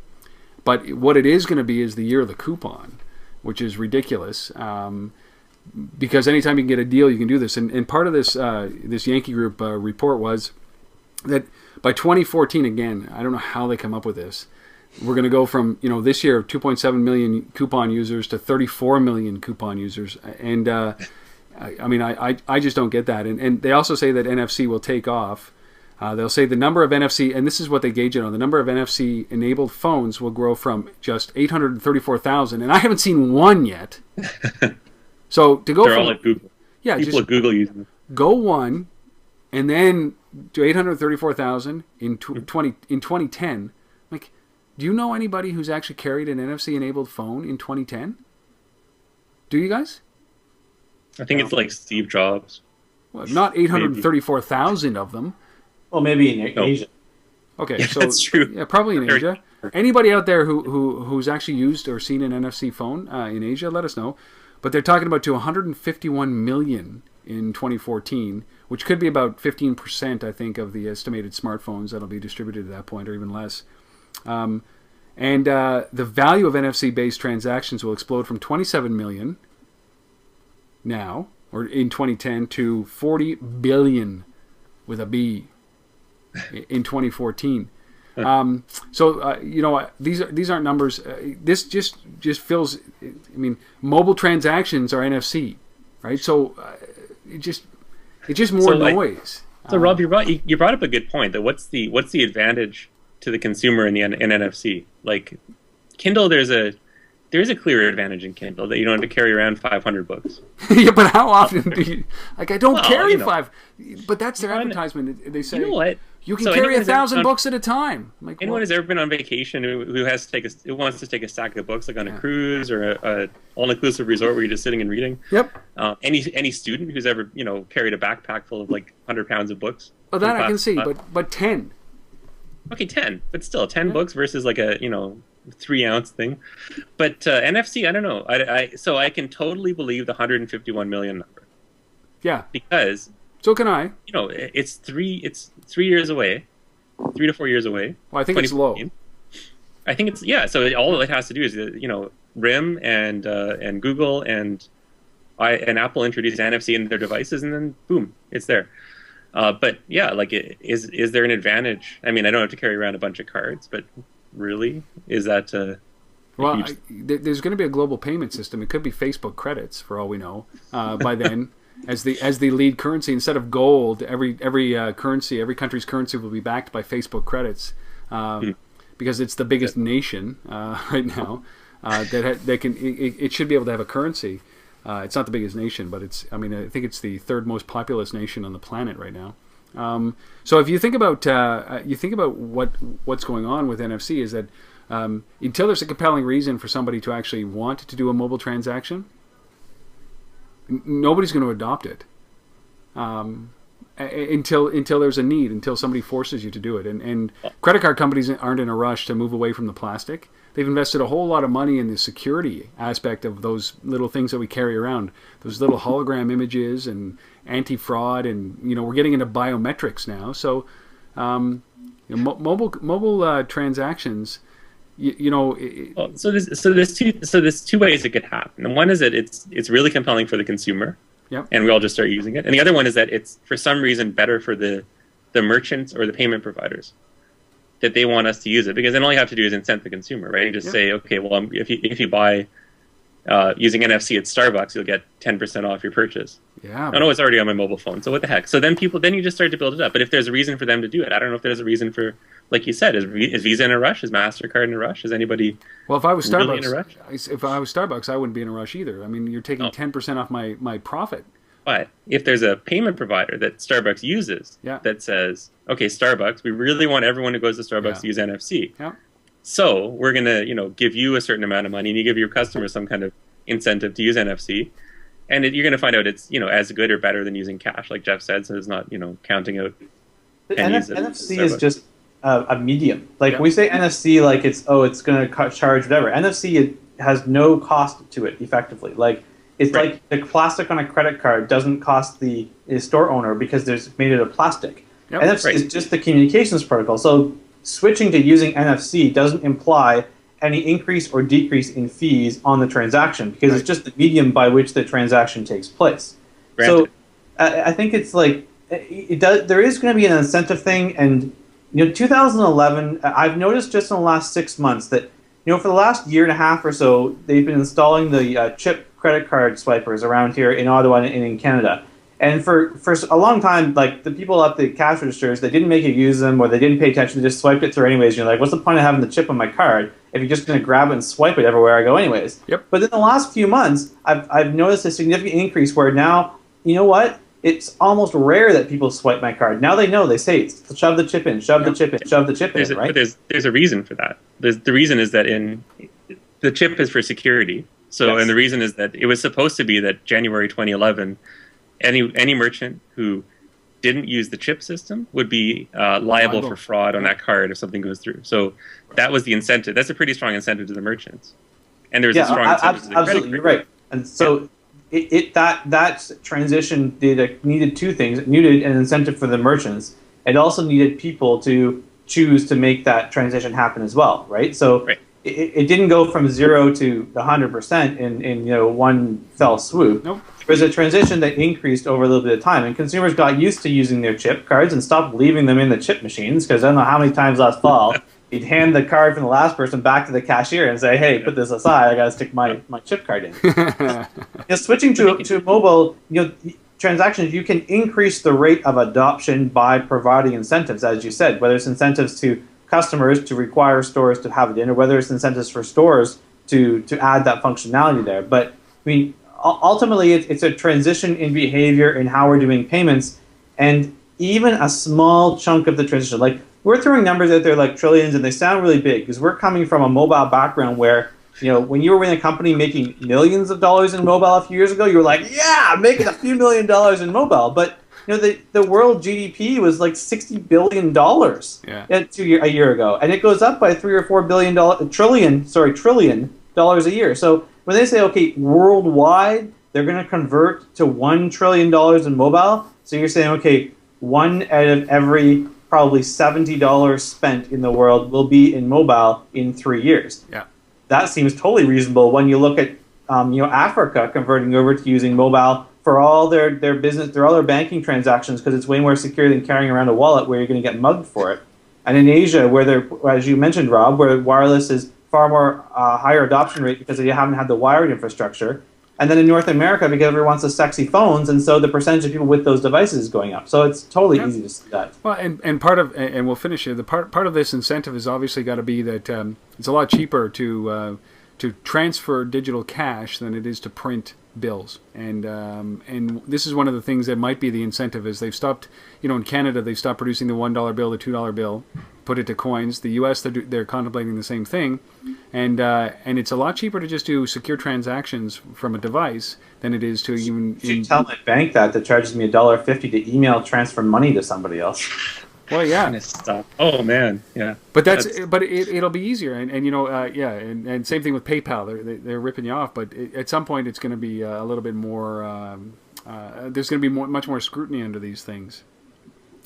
But what it is going to be is the year of the coupon, which is ridiculous. Because anytime you can get a deal, you can do this. And part of this this Yankee Group report was that by 2014, again, I don't know how they come up with this, we're going to go from, this year 2.7 million coupon users to 34 million coupon users. And I just don't get that. And they also say that NFC will take off. They'll say the number of NFC, and this is what they gauge it on, the number of NFC-enabled phones will grow from just 834,000. And I haven't seen one yet. So to go they're from, all at Google. Yeah, people at Google using them. Go one, and then to 834,000 in 2010. Like, do you know anybody who's actually carried an NFC-enabled phone in 2010? Do you guys? I think it's like Steve Jobs. Well, not 834,000 of them. Well, maybe in Asia. Okay, yeah, so that's true. Yeah, probably in Asia. Anybody out there who's actually used or seen an NFC phone in Asia, let us know. But they're talking about to 151 million in 2014, which could be about 15%, I think, of the estimated smartphones that'll be distributed at that point, or even less. And the value of NFC-based transactions will explode from 27 million now, or in 2010, to 40 billion with a B in 2014. These aren't numbers. This just feels. I mean, mobile transactions are NFC, right? So it's just more noise. So Rob, you brought up a good point. That what's the advantage to the consumer in NFC? Like Kindle, there's a clear advantage in Kindle that you don't have to carry around 500 books. Yeah, but how often do you? Like, I don't carry 5. But that's their advertisement. They say. You know what? You can carry 1,000 books at a time. Like, anyone who's ever been on vacation who wants to take a stack of books, like on a cruise or a all-inclusive resort where you're just sitting and reading. Yep. Any student who's ever carried a backpack full of like 100 pounds of books. Oh, that I can see, but 10. Okay, 10, but still 10 books versus like a 3-ounce thing. But NFC, I don't know. So I can totally believe the 151 million number. Yeah. Because. So can I. It's 3 years away, 3 to 4 years away. Well, I think it's low. I think it's, yeah. So all it has to do is, RIM and Google and Apple introduce NFC in their devices, and then boom, it's there. But yeah, like, is there an advantage? I mean, I don't have to carry around a bunch of cards, but really, is that? Well, there's going to be a global payment system. It could be Facebook credits, for all we know, by then, as the lead currency. Instead of gold, every country's currency will be backed by Facebook credits, because it's the biggest nation right now. It should be able to have a currency. It's not the biggest nation, but I think it's the third most populous nation on the planet right now. So if you think about what's going on with NFC, is that until there's a compelling reason for somebody to actually want to do a mobile transaction, nobody's going to adopt it. Until there's a need, until somebody forces you to do it. And credit card companies aren't in a rush to move away from the plastic. They've invested a whole lot of money in the security aspect of those little things that we carry around, those little hologram images and anti-fraud, and we're getting into biometrics now. So mobile transactions, so there's two ways it could happen. And one is that it's really compelling for the consumer. Yep. And we all just start using it. And the other one is that it's, for some reason, better for the merchants or the payment providers, that they want us to use it, because then all you have to do is incent the consumer, right? You just say, okay, well, if you buy using NFC at Starbucks, you'll get 10% off your purchase. Yeah. I know it's already on my mobile phone, so what the heck? So then you just start to build it up. But if there's a reason for them to do it, I don't know if there's a reason for, like you said, is Visa in a rush? Is MasterCard in a rush? Is anybody? Well, if I was really in a rush? If I was Starbucks, I wouldn't be in a rush either. I mean, you're taking 10% off my profit. But if there's a payment provider that Starbucks uses that says, okay, Starbucks, we really want everyone who goes to Starbucks to use NFC. Yeah. So we're going to, give you a certain amount of money, and you give your customers some kind of incentive to use NFC. And you're going to find out it's, as good or better than using cash, like Jeff said, so it's not, counting out pennies. NFC is just a medium. Like, we say NFC like it's going to charge whatever. NFC has no cost to it, effectively. Like, it's like the plastic on a credit card doesn't cost the store owner because there's made it of plastic. Yep. NFC is just the communications protocol. So switching to using NFC doesn't imply any increase or decrease in fees on the transaction, because it's just the medium by which the transaction takes place. Granted. So I think it's like there is going to be an incentive thing, and 2011. I've noticed just in the last 6 months that for the last year and a half or so, they've been installing the chip credit card swipers around here in Ottawa and in Canada. And for a long time, like, the people at the cash registers, they didn't make you use them, or they didn't pay attention. They just swiped it through anyways. You're like, what's the point of having the chip on my card if you're just going to grab it and swipe it everywhere I go anyways? Yep. But in the last few months, I've noticed a significant increase where now, you know what? It's almost rare that people swipe my card. Now they know. They say, shove the chip in, shove the chip in, shove the chip in, right? But there's a reason for that. The reason is that the chip is for security. So, and the reason is that it was supposed to be that January 2011, any merchant who didn't use the chip system would be liable for fraud on that card if something goes through. So that was the incentive. That's a pretty strong incentive to the merchants. And there's a strong incentive to the absolutely, you're right. And so that transition needed two things. It needed an incentive for the merchants. It also needed people to choose to make that transition happen as well, right? So it didn't go from 0 to 100% in one fell swoop. Nope. There was a transition that increased over a little bit of time, and consumers got used to using their chip cards and stopped leaving them in the chip machines, because I don't know how many times last fall you'd hand the card from the last person back to the cashier and say, hey, put this aside, I got to stick my chip card in. Switching to mobile transactions, you can increase the rate of adoption by providing incentives, as you said, whether it's incentives to customers to require stores to have it in, or whether it's incentives for stores to add that functionality there. But I mean, ultimately, it's a transition in behavior in how we're doing payments, and even a small chunk of the transition. Like, we're throwing numbers out there like trillions, and they sound really big because we're coming from a mobile background where, when you were in a company making millions of dollars in mobile a few years ago, you were like, yeah, I'm making a few $1 million in mobile. But the world GDP was like $60 billion a year ago, and it goes up by trillion dollars a year. So when they say, okay, worldwide, they're going to convert to $1 trillion in mobile. So you're saying, okay, 1 out of every probably $70 spent in the world will be in mobile in 3 years. Yeah. That seems totally reasonable when you look at Africa converting over to using mobile for all their business, all their banking transactions, because it's way more secure than carrying around a wallet where you're going to get mugged for it. And in Asia, where as you mentioned, Rob, where wireless is far more higher adoption rate because you haven't had the wired infrastructure. And then in North America, because everyone wants the sexy phones, and so the percentage of people with those devices is going up. So it's totally easy to see that. Well, and part of, and we'll finish here, the part of this incentive has obviously got to be that it's a lot cheaper to transfer digital cash than it is to print bills. And this is one of the things that might be the incentive is they've stopped, in Canada, they've stopped producing the $1 bill, the $2 bill, put it to coins. The U.S., they're contemplating the same thing. And it's a lot cheaper to just do secure transactions from a device than it is to even... You tell my bank that charges me $1.50 to email transfer money to somebody else. Well, yeah. Stop. Oh man, yeah. But it'll be easier, and same thing with PayPal. They're ripping you off, but at some point it's going to be a little bit more. There's going to be much more scrutiny under these things.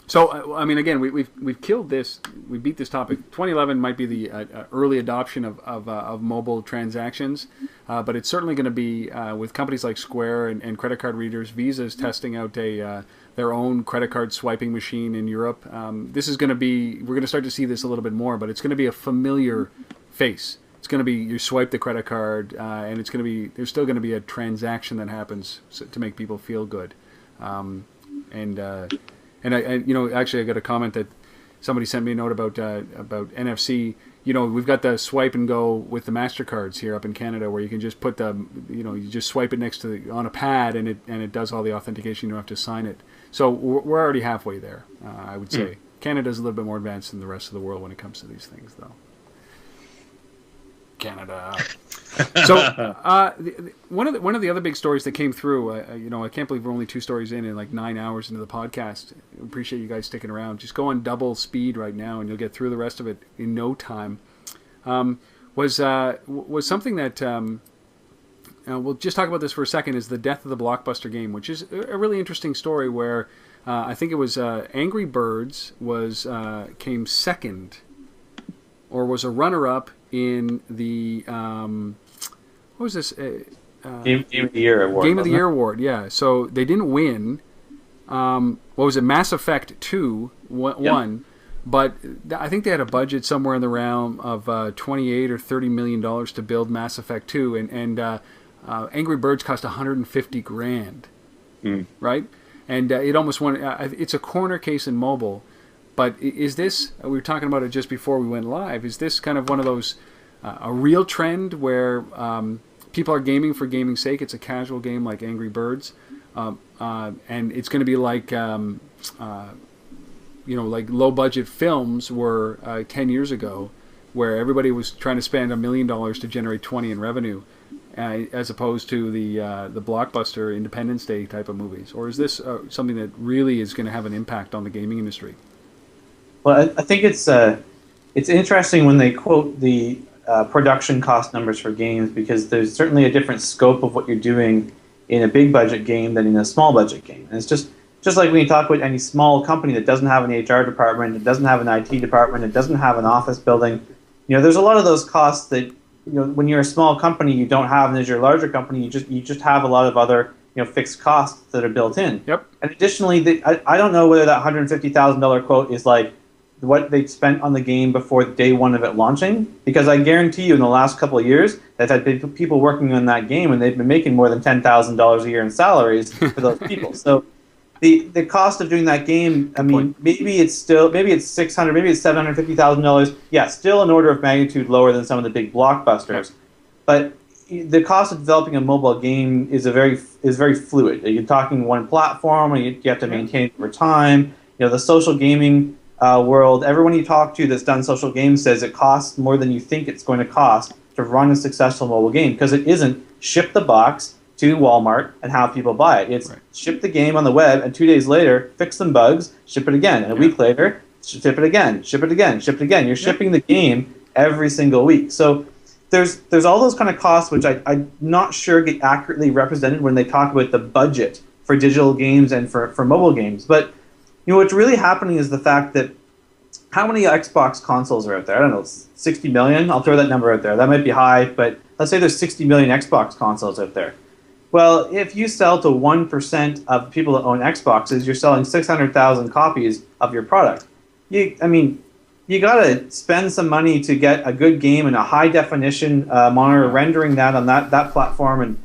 So I mean, again, we've killed this. We beat this topic. 2011 might be the early adoption of mobile transactions, but it's certainly going to be with companies like Square and credit card readers. Visa's testing out their own credit card swiping machine in Europe. This is going to be, we're going to start to see this a little bit more, but it's going to be a familiar face. It's going to be, you swipe the credit card, and it's going to be, there's still going to be a transaction that happens to make people feel good. And actually I got a comment that somebody sent me a note about NFC. We've got the swipe and go with the MasterCards here up in Canada, where you can just put you just swipe it next to on a pad, and it does all the authentication. You don't have to sign it. So we're already halfway there, I would say. Canada's a little bit more advanced than the rest of the world when it comes to these things, though. Canada. So one of the other big stories that came through, I can't believe we're only 2 stories in like 9 hours into the podcast. Appreciate you guys sticking around. Just go on double speed right now, and you'll get through the rest of it in no time. Was something that we'll just talk about this for a second, is the death of the Blockbuster game, which is a really interesting story where I think it was Angry Birds came second, or was a runner-up in the what was this? Game of the Year award. Game of the Year award, yeah. So they didn't win. What was it? Mass Effect 2 won, but I think they had a budget somewhere in the realm of $28 or $30 million to build Mass Effect 2, and Angry Birds cost $150,000, right? And it almost won. It's a corner case in mobile. But is this, we were talking about it just before we went live, is this kind of one of those, a real trend where people are gaming for gaming's sake? It's a casual game like Angry Birds, and it's going to be like, like low-budget films were 10 years ago, where everybody was trying to spend $1 million to generate 20 in revenue, as opposed to the blockbuster Independence Day type of movies? Or is this something that really is going to have an impact on the gaming industry? Well, I think it's interesting when they quote the production cost numbers for games, because there's certainly a different scope of what you're doing in a big budget game than in a small budget game. And it's just like when you talk about any small company that doesn't have an HR department, it doesn't have an IT department, it doesn't have an office building. There's a lot of those costs that when you're a small company you don't have, and as you're a larger company you just have a lot of other fixed costs that are built in. Yep. And additionally, I don't know whether that $150,000 quote is like what they spent on the game before day one of it launching, because I guarantee you in the last couple of years they've had people working on that game, and they've been making more than $10,000 a year in salaries for those people. So the cost of doing that game, I mean, maybe it's $600,000, maybe it's $750,000. Yeah, still an order of magnitude lower than some of the big blockbusters, but the cost of developing a mobile game is very fluid. You're talking one platform, and you have to maintain it over time. The social gaming world, everyone you talk to that's done social games says it costs more than you think it's going to cost to run a successful mobile game, because it isn't ship the box to Walmart and have people buy it. It's ship the game on the web, and 2 days later, fix some bugs, ship it again, and a week later, ship it again, ship it again, ship it again. You're shipping the game every single week. So there's all those kind of costs, which I'm not sure get accurately represented when they talk about the budget for digital games and for mobile games. But what's really happening is the fact that how many Xbox consoles are out there? I don't know, 60 million? I'll throw that number out there. That might be high, but let's say there's 60 million Xbox consoles out there. Well, if you sell to 1% of people that own Xboxes, you're selling 600,000 copies of your product. You got to spend some money to get a good game and a high-definition monitor, rendering that on that platform, and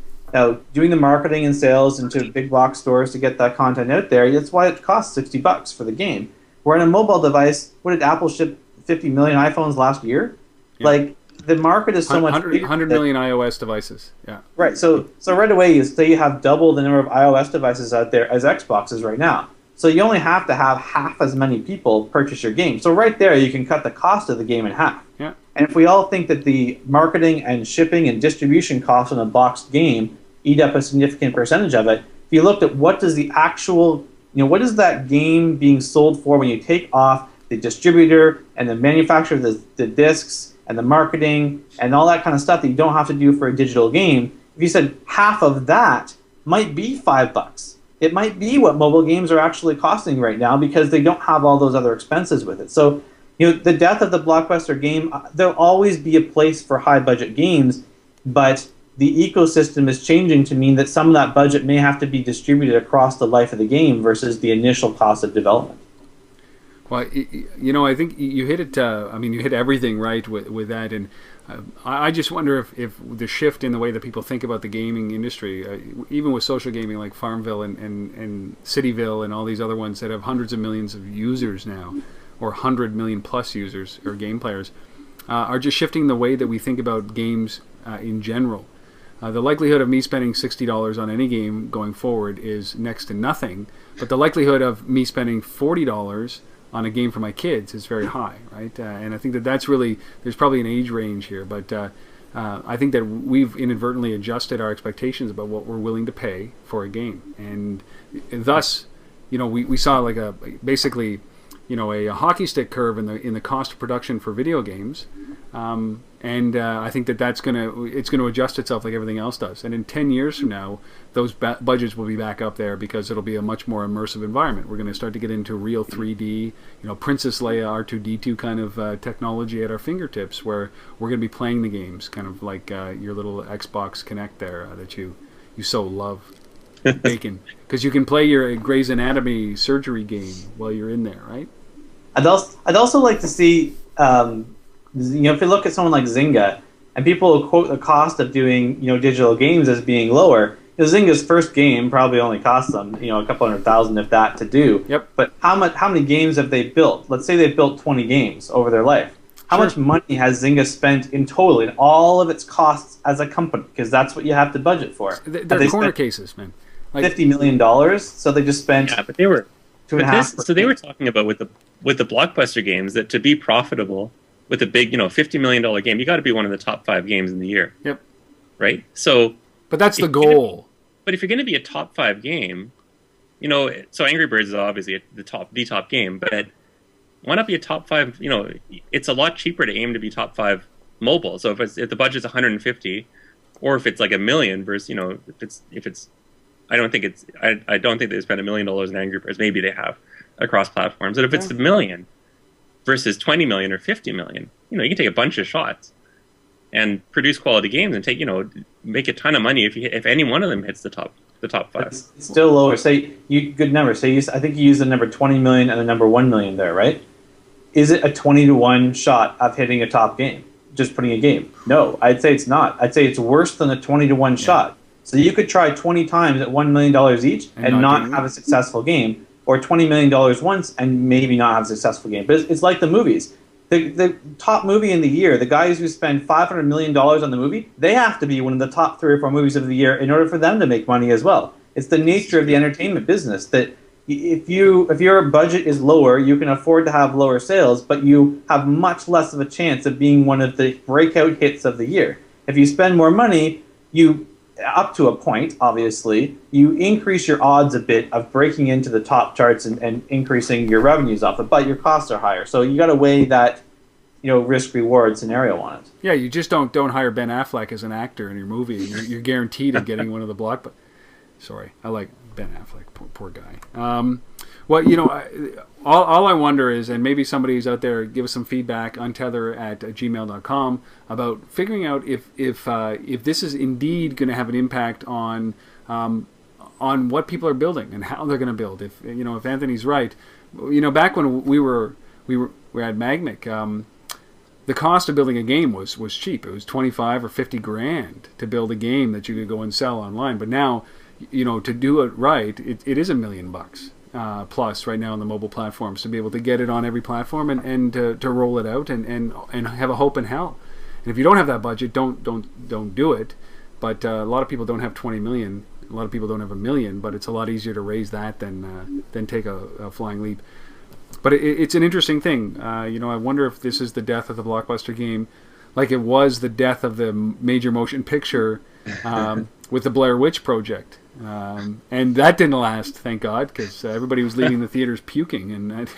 doing the marketing and sales into big box stores to get that content out there. That's why it costs $60 for the game. Where on a mobile device, what did Apple ship 50 million iPhones last year? Yeah. Like, the market is so much bigger. 100 million iOS devices, yeah. Right, so right away, you have double the number of iOS devices out there as Xboxes right now. So you only have to have half as many people purchase your game. So right there, you can cut the cost of the game in half. Yeah. And if we all think that the marketing and shipping and distribution costs on a boxed game eat up a significant percentage of it, if you looked at what does the actual, what is that game being sold for when you take off the distributor and the manufacturer of the discs and the marketing and all that kind of stuff that you don't have to do for a digital game, if you said half of that might be $5. It might be what mobile games are actually costing right now because they don't have all those other expenses with it. So, the death of the blockbuster game, there'll always be a place for high-budget games, but the ecosystem is changing to mean that some of that budget may have to be distributed across the life of the game versus the initial cost of development. Well, I think you hit it. You hit everything right with that, and I just wonder if the shift in the way that people think about the gaming industry, even with social gaming like Farmville and Cityville and all these other ones that have hundreds of millions of users now, or 100 million plus users or game players, are just shifting the way that we think about games in general. The likelihood of me spending $60 on any game going forward is next to nothing, but the likelihood of me spending $40 on a game for my kids is very high, right? And I think that's really, there's probably an age range here, but I think that we've inadvertently adjusted our expectations about what we're willing to pay for a game, and thus, we saw like basically a hockey stick curve in the cost of production for video games, and I think it's going to adjust itself like everything else does. And in 10 years from now, those budgets will be back up there because it'll be a much more immersive environment. We're going to start to get into real 3D, Princess Leia R2-D2 kind of technology at our fingertips, where we're going to be playing the games, kind of like your little Xbox Kinect there that you so love, Bacon, because you can play your Grey's Anatomy surgery game while you're in there, right? I'd also like to see, if you look at someone like Zynga, and people quote the cost of doing digital games as being lower. Zynga's first game probably only cost them a couple $100,000 if that to do. Yep. But how many games have they built? Let's say they've built 20 games over their life. How much money has Zynga spent in total in all of its costs as a company? Because that's what you have to budget for. They're corner cases, man. Like $50 million. So they just spent. Yeah, but they were 2.5%. So they were talking about with the blockbuster games that to be profitable with a big $50 million game, you got to be one of the top 5 games in the year. Yep. Right. So. But that's the goal. But if you're going to be a top 5 game, so Angry Birds is obviously the top game, but why not be a top 5? It's a lot cheaper to aim to be top 5 mobile. So if the budget's 150, or if it's like $1 million versus if it's I don't think they spend $1 million in Angry Birds. Maybe they have across platforms. But if it's $1 million versus 20 million or 50 million, you can take a bunch of shots and produce quality games and make a ton of money if any one of them hits the top 5. It's still lower. Say good number. I think you use the number 20 million and the number 1 million there, right? Is it a 20-to-1 shot of hitting a top game? Just putting a game? No, I'd say it's not. I'd say it's worse than a 20-to-1 shot. So you could try 20 times at $1 million each and not have a successful game, or $20 million once and maybe not have a successful game. But it's like the movies. The top movie in the year, the guys who spend $500 million on the movie, they have to be one of the top 3 or 4 movies of the year in order for them to make money as well. It's the nature of the entertainment business that if your budget is lower, you can afford to have lower sales, but you have much less of a chance of being one of the breakout hits of the year. If you spend more money, up to a point, obviously, you increase your odds a bit of breaking into the top charts and increasing your revenues off it, but your costs are higher. So you got to weigh that, risk-reward scenario on it. Yeah, you just don't hire Ben Affleck as an actor in your movie. You're guaranteed of getting one of the blockbusters. Sorry, I like Ben Affleck. Poor guy. Well, all I wonder is, and maybe somebody's out there, give us some feedback, untether@gmail.com, about figuring out if this is indeed going to have an impact on what people are building and how they're going to build. If Anthony's right, back when we were at Magmic, the cost of building a game was cheap. It was 25 or 50 grand to build a game that you could go and sell online. But now, to do it right, it is $1 million plus right now on the mobile platforms to be able to get it on every platform and to roll it out and have a hope in hell. And if you don't have that budget, don't do it. But a lot of people don't have 20 million. A lot of people don't have $1 million. But it's a lot easier to raise that than take a flying leap. But it's an interesting thing. I wonder if this is the death of the blockbuster game, like it was the death of the major motion picture with the Blair Witch Project. And that didn't last, thank God, because everybody was leaving the theaters puking. And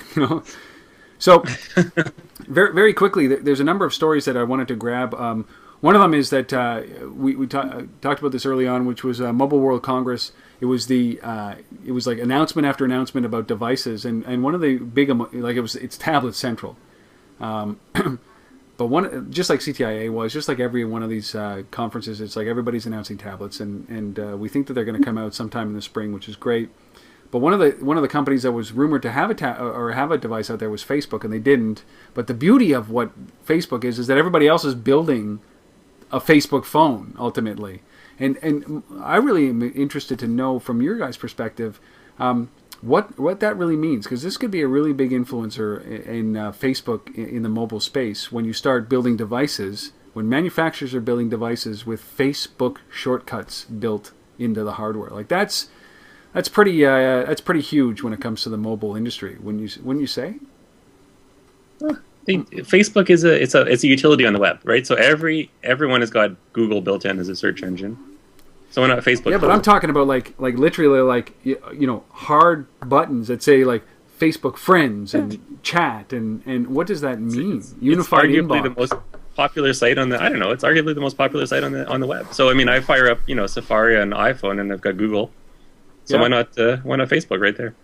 So, very, very quickly, there's a number of stories that I wanted to grab. One of them is that we talked about this early on, which was Mobile World Congress. It was like announcement after announcement about devices, and one of the big it's Tablet Central, but just like CTIA was, just like every one of these conferences, it's like everybody's announcing tablets, and we think that they're going to come out sometime in the spring, which is great. But one of the companies that was rumored to have have a device out there was Facebook, and they didn't. But the beauty of what Facebook is that everybody else is building a Facebook phone ultimately. And I really am interested to know from your guys' perspective what that really means, because this could be a really big influencer in Facebook in the mobile space when you start building devices, when manufacturers are building devices with Facebook shortcuts built into the hardware. Like that's pretty huge when it comes to the mobile industry. Wouldn't you say? Facebook is a utility on the web, right? So everyone has got Google built in as a search engine. So why not Facebook? Yeah, but I'm talking about like literally like hard buttons that say like Facebook Friends and Chat and what does that mean? Unified it's arguably inbox. the most popular site on the. I don't know. It's arguably the most popular site on the web. So I mean, I fire up Safari on iPhone and I've got Google. So why not Facebook right there?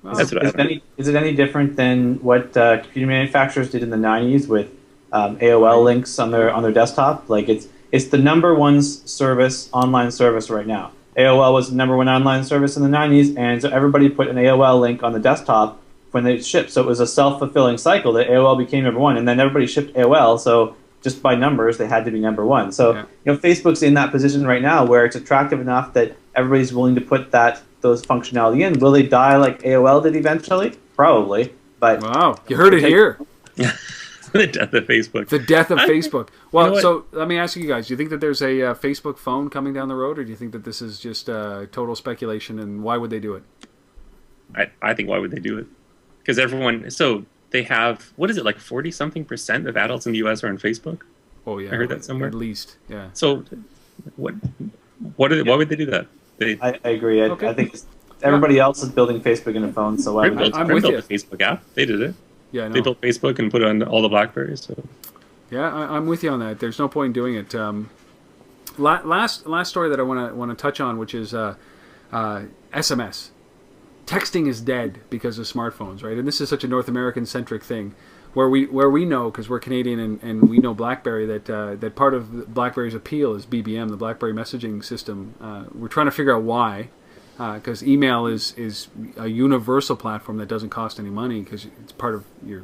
Wow. Is it any different than what computer manufacturers did in the 90s with AOL links on their desktop? Like it's the number one online service right now. AOL was the number one online service in the 90s, and so everybody put an AOL link on the desktop when they shipped. So it was a self-fulfilling cycle that AOL became number one, and then everybody shipped AOL. So just by numbers, they had to be number one. So Facebook's in that position right now where it's attractive enough that everybody's willing to put those functionality in. Will they die like AOL did eventually? Probably. But wow, you heard it here. The death of Facebook. The death of Facebook. Well, so let me ask you guys, do you think that there's a Facebook phone coming down the road, or do you think that this is just total speculation, and why would they do it? I think why would they do it? Because they have, what is it, like 40-something% of adults in the U.S. are on Facebook? Oh, yeah. I heard that somewhere. At least, yeah. So why would they do that? I agree. I think everybody else is building Facebook in a phone, so why would they? I'm with you. The Facebook app. They did it. Yeah, I know. They built Facebook and put it on all the Blackberries. So. Yeah, I'm with you on that. There's no point in doing it. Last story that I want to touch on, which is SMS. Texting is dead because of smartphones, right? And this is such a North American centric thing, where we know, because we're Canadian and we know BlackBerry, that part of BlackBerry's appeal is BBM, the BlackBerry messaging system. We're trying to figure out why. Because email is a universal platform that doesn't cost any money because it's part of your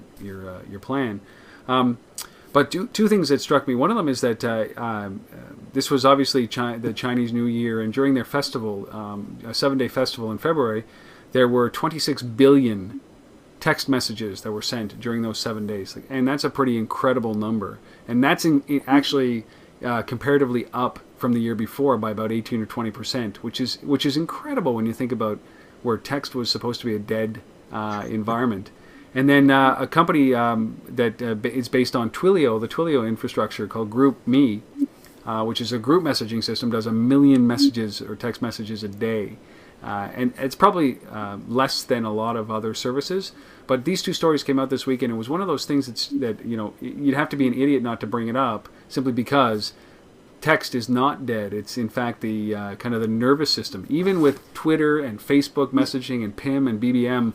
plan. But two things that struck me. One of them is that this was obviously the Chinese New Year, and during their festival, a 7-day festival in February, there were 26 billion text messages that were sent during those 7 days, and that's a pretty incredible number. And that's actually comparatively up from the year before by about 18 or 20%, which is incredible when you think about where text was supposed to be a dead environment. And then a company that is based on Twilio, the Twilio infrastructure, called GroupMe, which is a group messaging system, does 1 million messages or text messages a day. And it's probably less than a lot of other services. But these two stories came out this week, and it was one of those things that you'd have to be an idiot not to bring it up, simply because text is not dead. It's in fact the kind of the nervous system. Even with Twitter and Facebook messaging and PIM and BBM,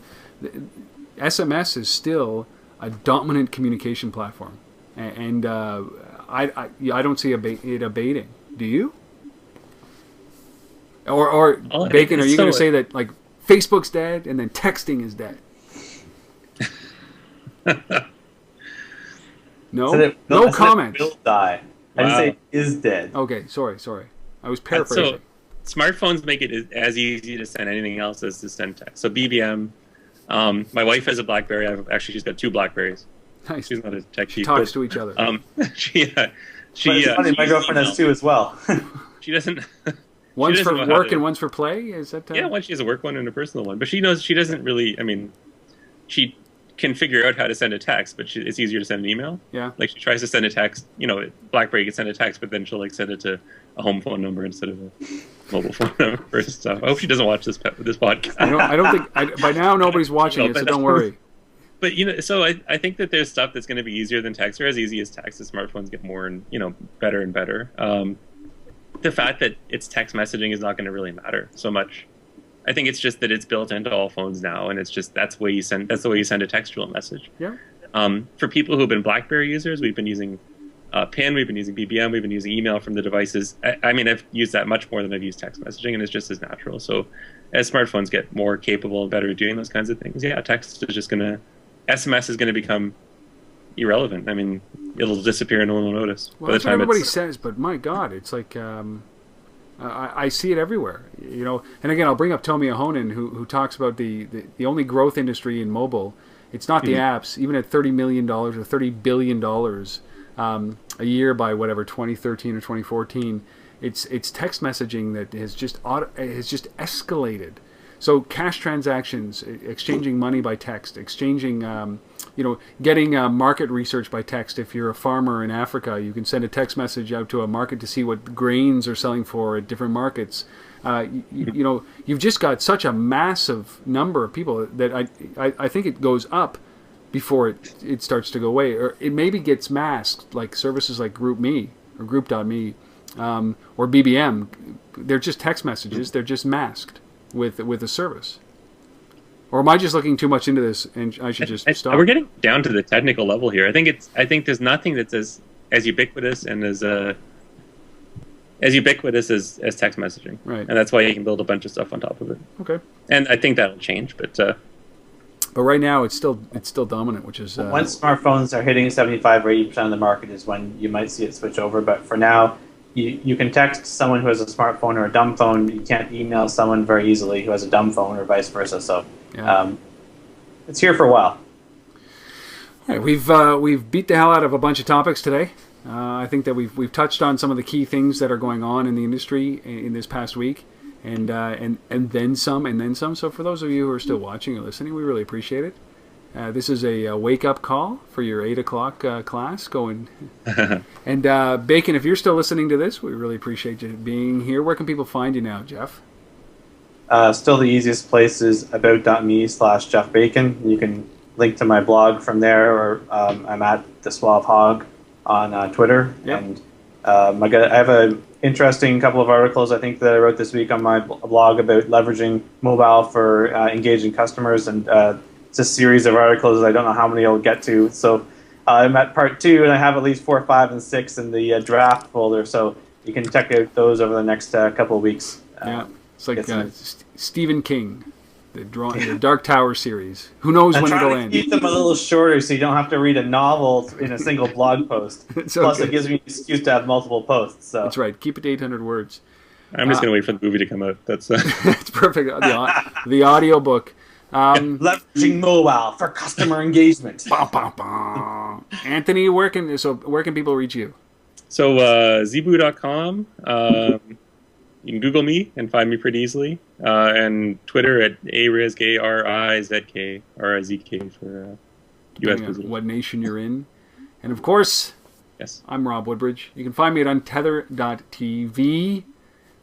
SMS is still a dominant communication platform, and I don't see it abating. Do you? Or Bacon, are you going to say that like Facebook's dead and then texting is dead? No, no comment. Will die. I didn't say is dead. Okay, sorry. I was paraphrasing. So smartphones make it as easy to send anything else as to send text. So BBM. My wife has a BlackBerry. She's got 2 BlackBerries. Nice. She's not a tech geek. Talks to each other. She funny, my girlfriend has 2 as well. She doesn't. One's for work and one's for play. Is that? Yeah, one she has a work one and a personal one. But she knows she doesn't really. I mean, she can figure out how to send a text, but it's easier to send an email. Yeah. Like she tries to send a text. BlackBerry can send a text, but then she'll like send it to a home phone number instead of a mobile phone number and stuff. I hope she doesn't watch this podcast. I don't think by now nobody's watching it, so don't worry. But so I think that there's stuff that's going to be easier than text, or as easy as text as smartphones get more and better and better. The fact that it's text messaging is not going to really matter so much. I think it's just that it's built into all phones now, and it's just that's the way you send a textual message. Yeah. For people who have been BlackBerry users, we've been using PIN, we've been using BBM, we've been using email from the devices. I mean, I've used that much more than I've used text messaging, and it's just as natural. So as smartphones get more capable and better at doing those kinds of things, text is just SMS is going to become irrelevant. I mean, it'll disappear and no one will notice. Well, that's what everybody says, but my God, it's like I see it everywhere. And again, I'll bring up Tomi Ahonen, who talks about the only growth industry in mobile. It's not the apps, even at $30 million or $30 billion a year by whatever 2013 or 2014. It's text messaging that has just escalated. So cash transactions, exchanging money by text, exchanging, getting market research by text. If you're a farmer in Africa, you can send a text message out to a market to see what grains are selling for at different markets. You've just got such a massive number of people that I think it goes up before it starts to go away, or it maybe gets masked, like services like GroupMe or Group.me or BBM. They're just text messages. They're just masked with a service. Or am I just looking too much into this and I should just stop? We're getting down to the technical level here. I think there's nothing that's as ubiquitous and as ubiquitous as text messaging. Right. And that's why you can build a bunch of stuff on top of it. Okay. And I think that'll change, but right now it's still dominant, which is once smartphones are hitting 75 or 80% of the market is when you might see it switch over. But for now, you can text someone who has a smartphone or a dumb phone. You can't email someone very easily who has a dumb phone or vice versa. So it's here for a while. All right, we've beat the hell out of a bunch of topics today. I think that we've touched on some of the key things that are going on in the industry in this past week, and then some. So for those of you who are still watching or listening, we really appreciate it. This is a wake-up call for your 8 o'clock class going. And Bacon, if you're still listening to this, we really appreciate you being here. Where can people find you now, Jeff? Still the easiest place is about.me/Jeff Bacon. You can link to my blog from there, or I'm at the Suave Hog on Twitter. Yep. And I have an interesting couple of articles, I think, that I wrote this week on my blog about leveraging mobile for engaging customers, and it's a series of articles. I don't know how many I'll get to. So I'm at part 2, and I have at least 4, 5, and 6 in the draft folder. So you can check out those over the next couple of weeks. It's like Stephen King, the Dark Tower series. Who knows when it'll end? Keep them a little shorter so you don't have to read a novel in a single blog post. Plus, it gives me an excuse to have multiple posts. So. That's right. Keep it to 800 words. I'm just going to wait for the movie to come out. That's it's perfect. The audio book. Leveraging mobile for customer engagement. Anthony, where can people reach you? So zebu.com. You can Google me and find me pretty easily. And Twitter at arizk, RIZK, RIZK for U.S. visitors. What nation you're in. And of course, yes, I'm Rob Woodbridge. You can find me at untether.tv.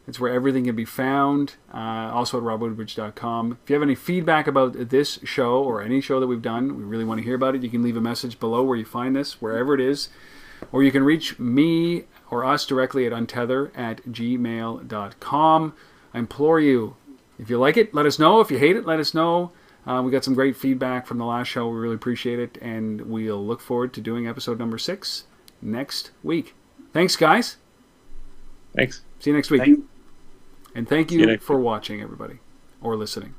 That's where everything can be found. Also at robwoodbridge.com. If you have any feedback about this show or any show that we've done, we really want to hear about it. You can leave a message below where you find this, wherever it is. Or you can reach me or us directly at untether@gmail.com. I implore you, if you like it, let us know. If you hate it, let us know. We got some great feedback from the last show. We really appreciate it, and we'll look forward to doing episode number 6 next week. Thanks, guys. Thanks. See you next week. Thanks. And thank you for watching, everybody, or listening.